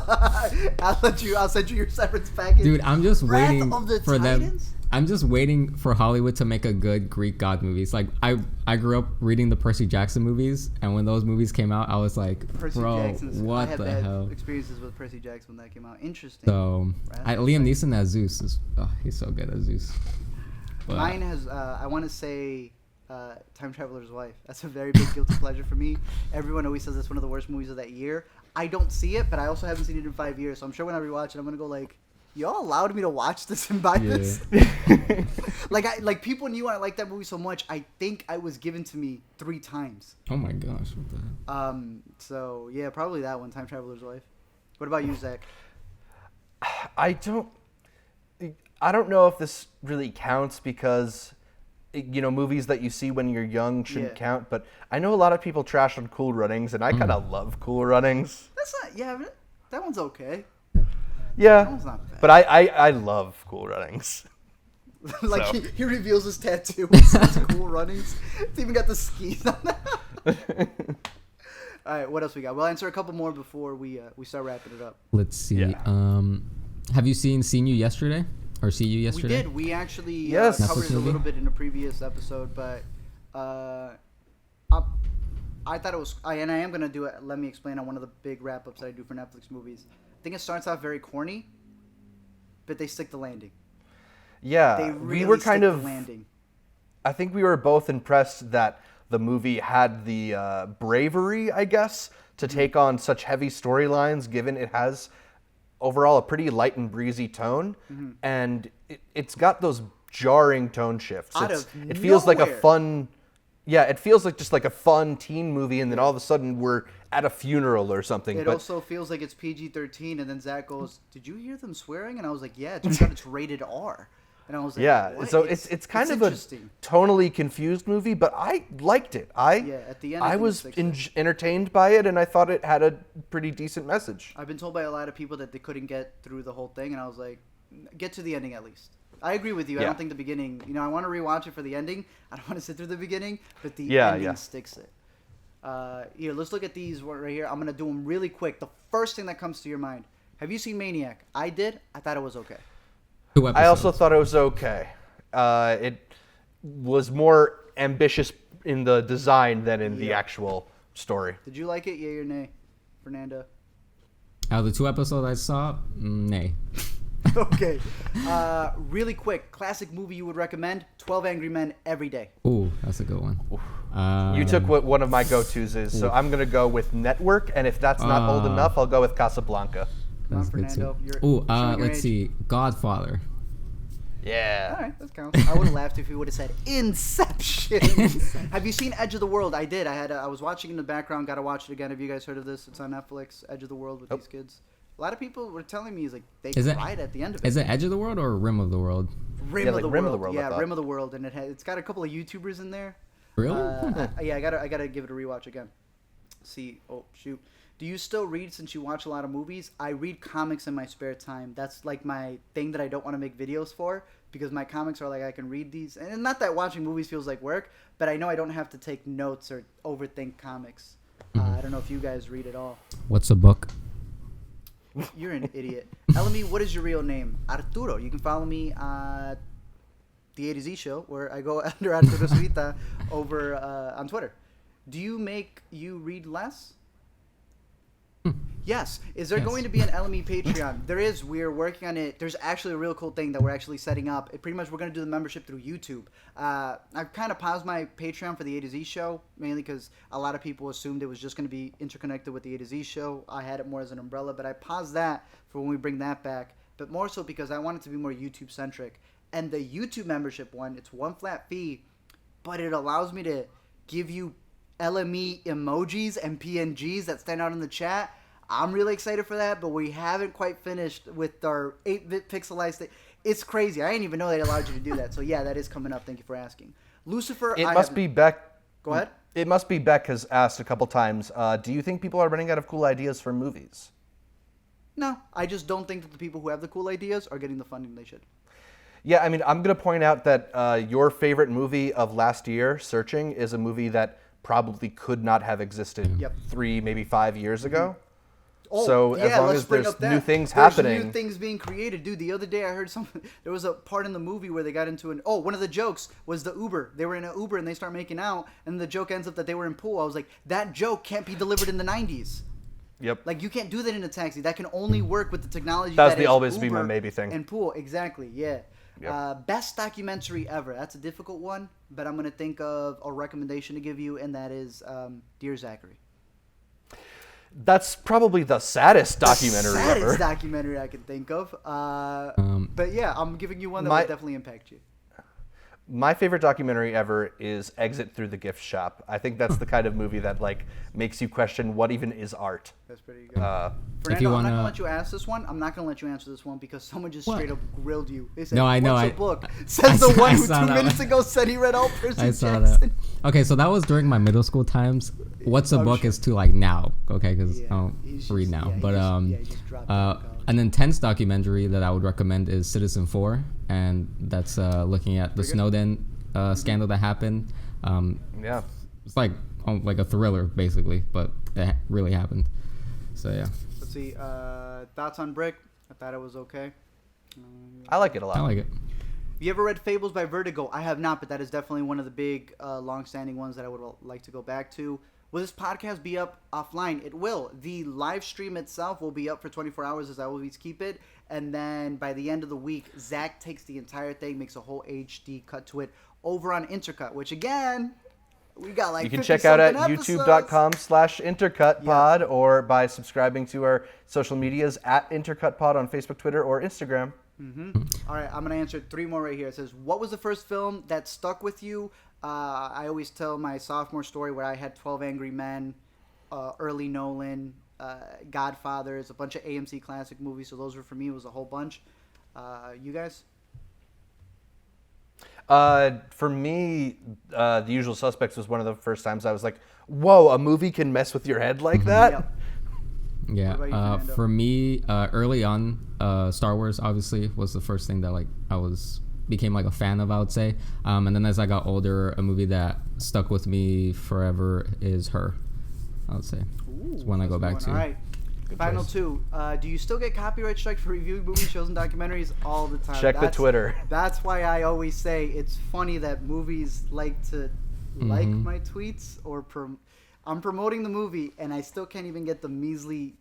I'll send you your severance package. Dude, I'm just Wrath waiting of the for Titans? them. I'm just waiting for Hollywood to make a good Greek god movies. Like I grew up reading the Percy Jackson movies, and when those movies came out, I was like, bro, what I had the bad hell? experiences with Percy Jackson when that came out. Interesting. So Liam Neeson as Zeus he's so good as Zeus. But, mine has I want to say Time Traveler's Wife. That's a very big guilty pleasure for me. Everyone always says it's one of the worst movies of that year. I don't see it, but I also haven't seen it in 5 years, so I'm sure when I rewatch it, I'm gonna go like, y'all allowed me to watch this and buy this? like people knew I liked that movie so much. I think I was given to me 3 times. Oh my gosh, what the hell? So yeah, probably that one, Time Traveler's Wife. What about you, Zach? I don't know if this really counts because, movies that you see when you're young shouldn't count. But I know a lot of people trash on Cool Runnings, and I kind of love Cool Runnings. That's not. Yeah, but that one's okay. Yeah, That one's not bad. but I love Cool Runnings. Like So. he reveals his tattoo. It says Cool Runnings. It's even got the skis on that. All right, what else we got? We'll answer a couple more before we start wrapping it up. Let's see. Yeah. Have you seen You Yesterday? Or See You Yesterday? We did. We actually Yes. covered it a Netflix little movie? bit in a previous episode, but I thought it was. And I am gonna do it. Let me explain on one of the big wrap ups that I do for Netflix movies. I think it starts off very corny, but they stick the landing. Yeah, They really we were stick kind the of. landing. I think we were both impressed that the movie had the bravery, I guess, to take on such heavy storylines, given it has overall a pretty light and breezy tone, and it's got those jarring tone shifts. Out of It feels like a nowhere. fun, it feels like just like a fun teen movie, and then all of a sudden we're at a funeral or something. It But also feels like it's PG-13, and then Zach goes, "Did you hear them swearing?" And I was like, "Yeah, it turns out it's rated R." And I was like, yeah, what? so it's kind of a interesting. tonally confused movie, but I liked it. At the end, I I think was it sticks it. entertained by it, and I thought it had a pretty decent message. I've been told by a lot of people that they couldn't get through the whole thing, and I was like, "Get to the ending at least." I agree with you. I Yeah. don't think the beginning. I want to rewatch it for the ending. I don't want to sit through the beginning, but the Yeah, ending yeah. sticks it. Here, let's look at these right here. I'm gonna do them really quick. The first thing that comes to your mind. Have you seen Maniac? I did. I thought it was okay. 2 I also episodes. thought it was okay. It was more ambitious in the design than in the Yeah. actual story. Did you like it? Yay or nay, Fernando? Out of the 2 episodes I saw, nay. Okay. Really quick, classic movie you would recommend? 12 Angry Men every day. Ooh, that's a good one. You took what one of my go-tos is, so I'm gonna go with Network, and if that's not old enough, I'll go with Casablanca. Come on, That's good Fernando. too. You're Ooh, showing your let's age. see. Godfather. Yeah. All right, that counts. I would have laughed if you would have said Inception. Have you seen Edge of the World? I did. I was watching in the background. Got to watch it again. Have you guys heard of this? It's on Netflix. Edge of the World with these kids. A lot of people were telling me they Is it- cried at the end of it. Is it Edge of the World or Rim of the World? Rim Yeah, of like the Rim of World? the World, I Yeah, thought. Rim of the World, and it's got a couple of YouTubers in there. Really? Yeah, I gotta give it a rewatch again. See, oh shoot, do you still read since you watch a lot of movies? I read comics in my spare time. That's like my thing that I don't want to make videos for because my comics are like I can read these, and not that watching movies feels like work, but I know I don't have to take notes or overthink comics. I don't know if you guys read at all. What's a book? You're an idiot. Elemi, what is your real name? Arturo. You can follow me at the A to Z Show, where I go under Arturo Suita over on Twitter. Do you read less? Yes. Is there Yes. going to be an LME Patreon? There is. We're working on it. There's actually a real cool thing that we're actually setting up. Pretty much we're going to do the membership through YouTube. I've kind of paused my Patreon for the A to Z Show, mainly because a lot of people assumed it was just going to be interconnected with the A to Z Show. I had it more as an umbrella, but I paused that for when we bring that back. But more so because I want it to be more YouTube-centric. And the YouTube membership one, it's one flat fee, but it allows me to give you LME emojis and PNGs that stand out in the chat. I'm really excited for that, but we haven't quite finished with our 8-bit pixelized thing. It's crazy. I didn't even know they allowed you to do that. So yeah, that is coming up. Thank you for asking. Lucifer, It must be Beck. Go ahead. It must be Beck has asked a couple times. Do you think people are running out of cool ideas for movies? No, I just don't think that the people who have the cool ideas are getting the funding they should. Yeah, I mean, I'm going to point out that your favorite movie of last year, Searching, is a movie that probably could not have existed 3, maybe 5 years ago. So as long let's as bring there's up that. new things There's happening. new things being created, dude. The other day I heard there was a part in the movie where they got into one of the jokes was the Uber. They were in an Uber and they start making out, and the joke ends up that they were in pool. I was like, that joke can't be delivered in the 90s. Yep. Like, you can't do that in a taxi. That can only work with the technology That was that the is always be my Uber maybe thing. and pool. Exactly, yeah. Yep. Best documentary ever. That's a difficult one, but I'm going to think of a recommendation to give you, and that is Dear Zachary. That's probably the saddest documentary The saddest ever. documentary I can think of. But yeah, I'm giving you one that will definitely impact you. My favorite documentary ever is Exit Through the Gift Shop. I think that's the kind of movie that like makes you question what even is art. That's pretty good. If you Fernando, I'm wanna- not gonna let you ask this one. I'm not gonna let you answer this one because someone just What? straight up grilled you. They said, No, I know, What's I- a book? Says the I one who saw 2 that minutes one. ago said he read all Percy I saw Jackson. that. Okay, so that was during my middle school times. What's a I'm book sure. is to like now, okay? Because Yeah, I don't he's read just- now. yeah, he But just dropped out of college. an intense documentary that I would recommend is Citizen 4, and that's looking at the Snowden scandal that happened. Yeah. It's like a thriller basically, but it really happened. So yeah, Let's see. Thoughts on Brick? I thought it was okay. I like it a lot. I like it. You ever read Fables by Vertigo? I have not, but that is definitely one of the big, long-standing ones that I would like to go back to. Will this podcast be up offline? It will. The live stream itself will be up for 24 hours, as I always keep it. And then by the end of the week, Zach takes the entire thing, makes a whole HD cut to it over on Intercut, which again, we got like You can 50 check out at something episodes. youtube.com/intercutpod or by subscribing to our social medias at intercutpod on Facebook, Twitter, or Instagram. All right, I'm going to answer 3 more right here. It says, what was the first film that stuck with you? I always tell my sophomore story where I had 12 Angry Men, early Nolan, Godfathers, a bunch of AMC classic movies. So those were, for me, it was a whole bunch. You guys? For me, The Usual Suspects was one of the first times I was like, whoa, a movie can mess with your head like that? Yep. Yeah, What about you, Fernando? for me, early on, Star Wars obviously was the first thing that like became like a fan of, I would say. And then as I got older, a movie that stuck with me forever is Her. I would say it's one I go back to. All right. Final choice. 2. Do you still get copyright strikes for reviewing movies, shows, and documentaries all the time? Check the Twitter. That's why I always say it's funny that movies like to like Mm-hmm. my tweets or I'm promoting the movie and I still can't even get the measly.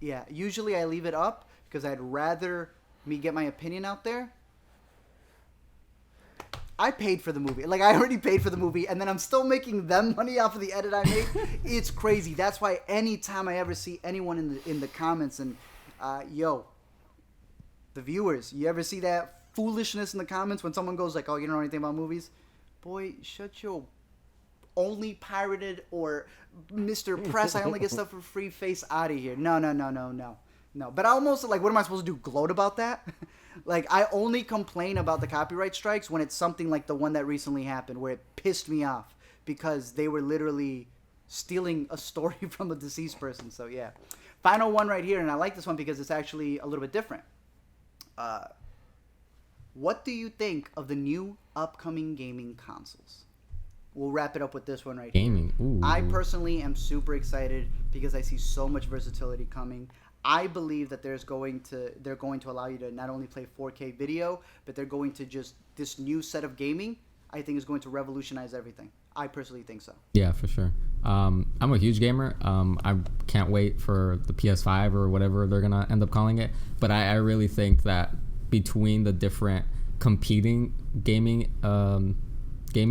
Yeah, usually I leave it up because I'd rather me get my opinion out there. I paid for the movie. Like, I already paid for the movie, and then I'm still making them money off of the edit I made. It's crazy. That's why anytime I ever see anyone in the comments and, the viewers, you ever see that foolishness in the comments when someone goes like, oh, you don't know anything about movies? Boy, shut your only pirated or Mr. Press, I only get stuff for free face out of here. No. But I almost, like, what am I supposed to do, gloat about that? Like, I only complain about the copyright strikes when it's something like the one that recently happened where it pissed me off because they were literally stealing a story from a deceased person. So, yeah. Final one right here, and I like this one because it's actually a little bit different. What do you think of the new upcoming gaming consoles? We'll wrap it up with this one right here. Gaming. Ooh. I personally am super excited because I see so much versatility coming. I believe that they're going to allow you to not only play 4K video, but they're going to this new set of gaming, I think is going to revolutionize everything. I personally think so. Yeah, for sure. I'm a huge gamer. I can't wait for the PS5 or whatever they're gonna end up calling it. But I really think that between the different competing gaming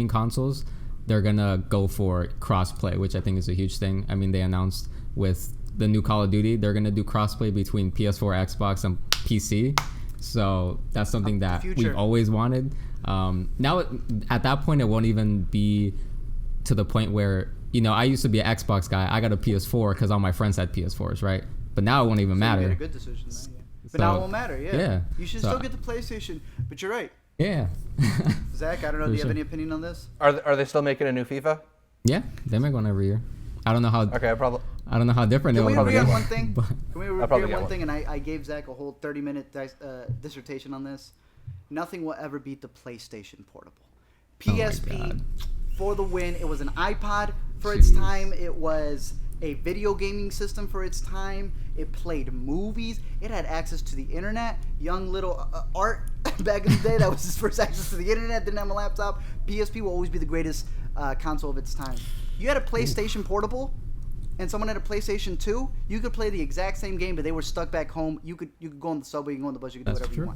consoles, they're gonna go for crossplay, which I think is a huge thing. I mean, they announced with the new Call of Duty, they're gonna do crossplay between PS4, Xbox, and PC. So that's something that we've always wanted. Now, at that point, it won't even be to the point where, I used to be an Xbox guy. I got a PS4 because all my friends had PS4s, right? But now it won't even matter. You made a good decision, then, yeah. But now it won't matter, yeah. Yeah. You should still get the PlayStation, but you're right. Yeah. Zach, I don't know, do you have any opinion on this? Are they still making a new FIFA? Yeah, they make one every year. I don't know how. Okay, I don't know how different Can it we will agree be. on one thing? but- Can we agree probably on get one one. thing? And I gave Zach a whole 30-minute dissertation on this. Nothing will ever beat the PlayStation Portable. PSP God. for the win. It was an iPod for its time. It was a video gaming system for its time. It played movies. It had access to the internet. Young little Art back in the day, that was his first access to the internet. Didn't have a laptop. PSP will always be the greatest console of its time. You had a PlayStation Portable, and someone had a PlayStation 2, you could play the exact same game, but they were stuck back home. You could go on the subway, you could go on the bus, you could do That's whatever true. you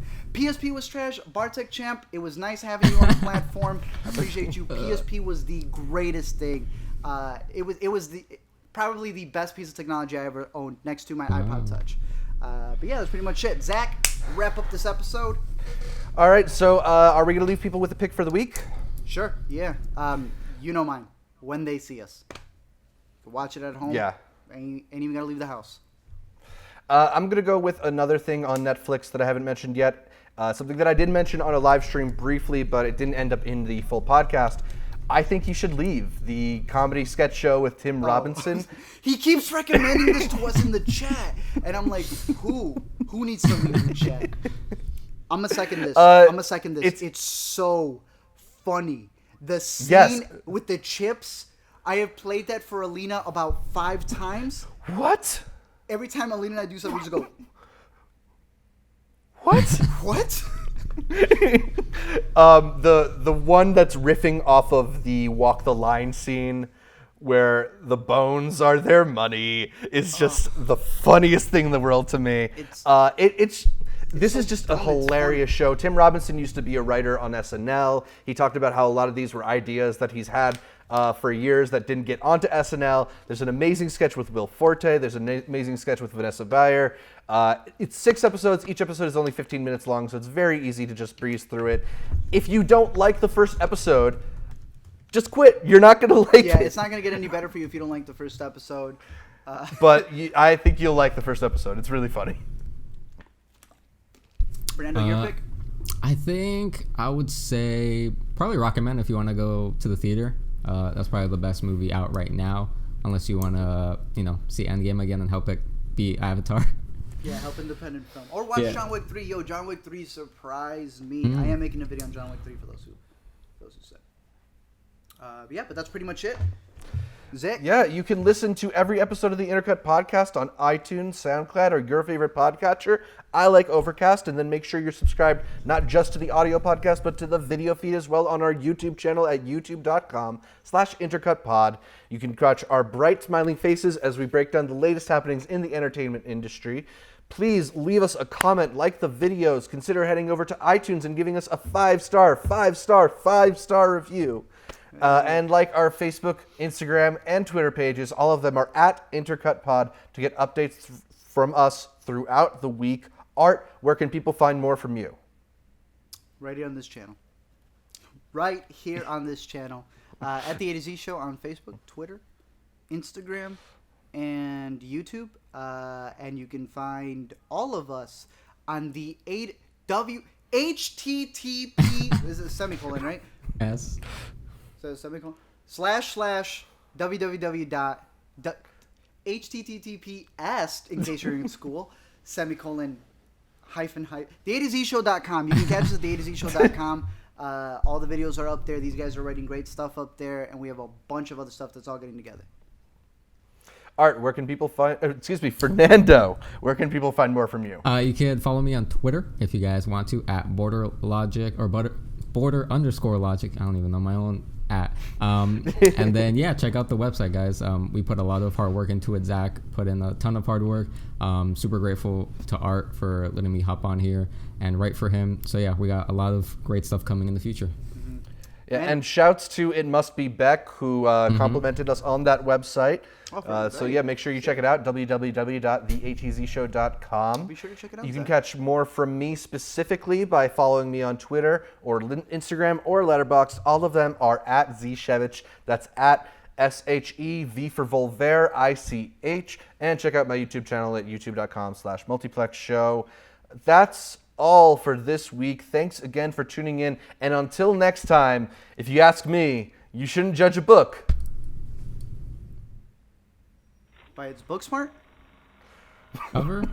want. PSP was trash. Bartek Champ, it was nice having you on the platform. I appreciate you. PSP was the greatest thing. It was probably the best piece of technology I ever owned, next to my iPod Touch. But yeah, that's pretty much it. Zach, wrap up this episode. All right, so are we going to leave people with a pick for the week? Sure. Yeah. You know mine. When They See Us. Watch it at home. Yeah. Ain't even gotta leave the house. I'm going to go with another thing on Netflix that I haven't mentioned yet. Something that I did mention on a live stream briefly, but it didn't end up in the full podcast. I Think You Should Leave, the comedy sketch show with Tim Robinson. He keeps recommending this to us in the chat, and I'm like, who needs to leave the chat? I'm gonna second this. It's so funny. The scene with the chips. I have played that for Alina about 5 times. What? Every time Alina and I do something, we just go, what? What? The one that's riffing off of the Walk the Line scene where the bones are their money is just the funniest thing in the world to me. This is just a hilarious show. Tim Robinson used to be a writer on SNL. He talked about how a lot of these were ideas that he's had for years that didn't get onto SNL. There's an amazing sketch with Will Forte. There's an amazing sketch with Vanessa Bayer. It's 6 episodes. Each episode is only 15 minutes long, so it's very easy to just breeze through it. If you don't like the first episode, just quit. You're not going to like it. Yeah, it's not going to get any better for you if you don't like the first episode. But I think you'll like the first episode. It's really funny. Fernando, your pick? I think I would say probably Rocketman if you want to go to the theater. That's probably the best movie out right now, unless you want to, see Endgame again and help it beat Avatar. Yeah, help independent film. Or watch John Wick 3. Yo, John Wick 3 surprised me. I am making a video on John Wick 3 for those who said. But that's pretty much it. Zach? Yeah, you can listen to every episode of the Intercut podcast on iTunes, SoundCloud, or your favorite podcatcher. I like Overcast, and then make sure you're subscribed not just to the audio podcast, but to the video feed as well on our YouTube channel at youtube.com/intercutpod. You can watch our bright, smiling faces as we break down the latest happenings in the entertainment industry. Please leave us a comment, like the videos, consider heading over to iTunes and giving us a 5-star review. And like our Facebook, Instagram, and Twitter pages, all of them are at IntercutPod to get updates from us throughout the week. Art, where can people find more from you? Right here on this channel. Right here on this channel. At The A to Z Show on Facebook, Twitter, Instagram, and YouTube. And you can find all of us on the HTTP. This is a semicolon, right? Yes. So semicolon /www.https in case you're in school semicolon hyphen theatozshow.com. You can catch us at theatozshow.com. All the videos are up there. These guys are writing great stuff up there, and we have a bunch of other stuff that's all getting together. Art, where can people find? Fernando, where can people find more from you? You can follow me on Twitter if you guys want to at borderlogic or border_logic. I don't even know my own at. And then check out the website, guys. We put a lot of hard work into it. Zach put in a ton of hard work. Super grateful to Art for letting me hop on here and write for him. So we got a lot of great stuff coming in the future. Yeah, and shouts to It Must Be Beck, who complimented us on that website. Make sure you check it out, www.theatzshow.com. Be sure to check it out. You can catch more from me specifically by following me on Twitter or Instagram or Letterboxd. All of them are at Zshevich. That's at SHEV for Volver, ICH. And check out my YouTube channel at youtube.com/multiplexshow. That's all for this week. Thanks again for tuning in. And until next time, if you ask me, you shouldn't judge a book by its Booksmart cover.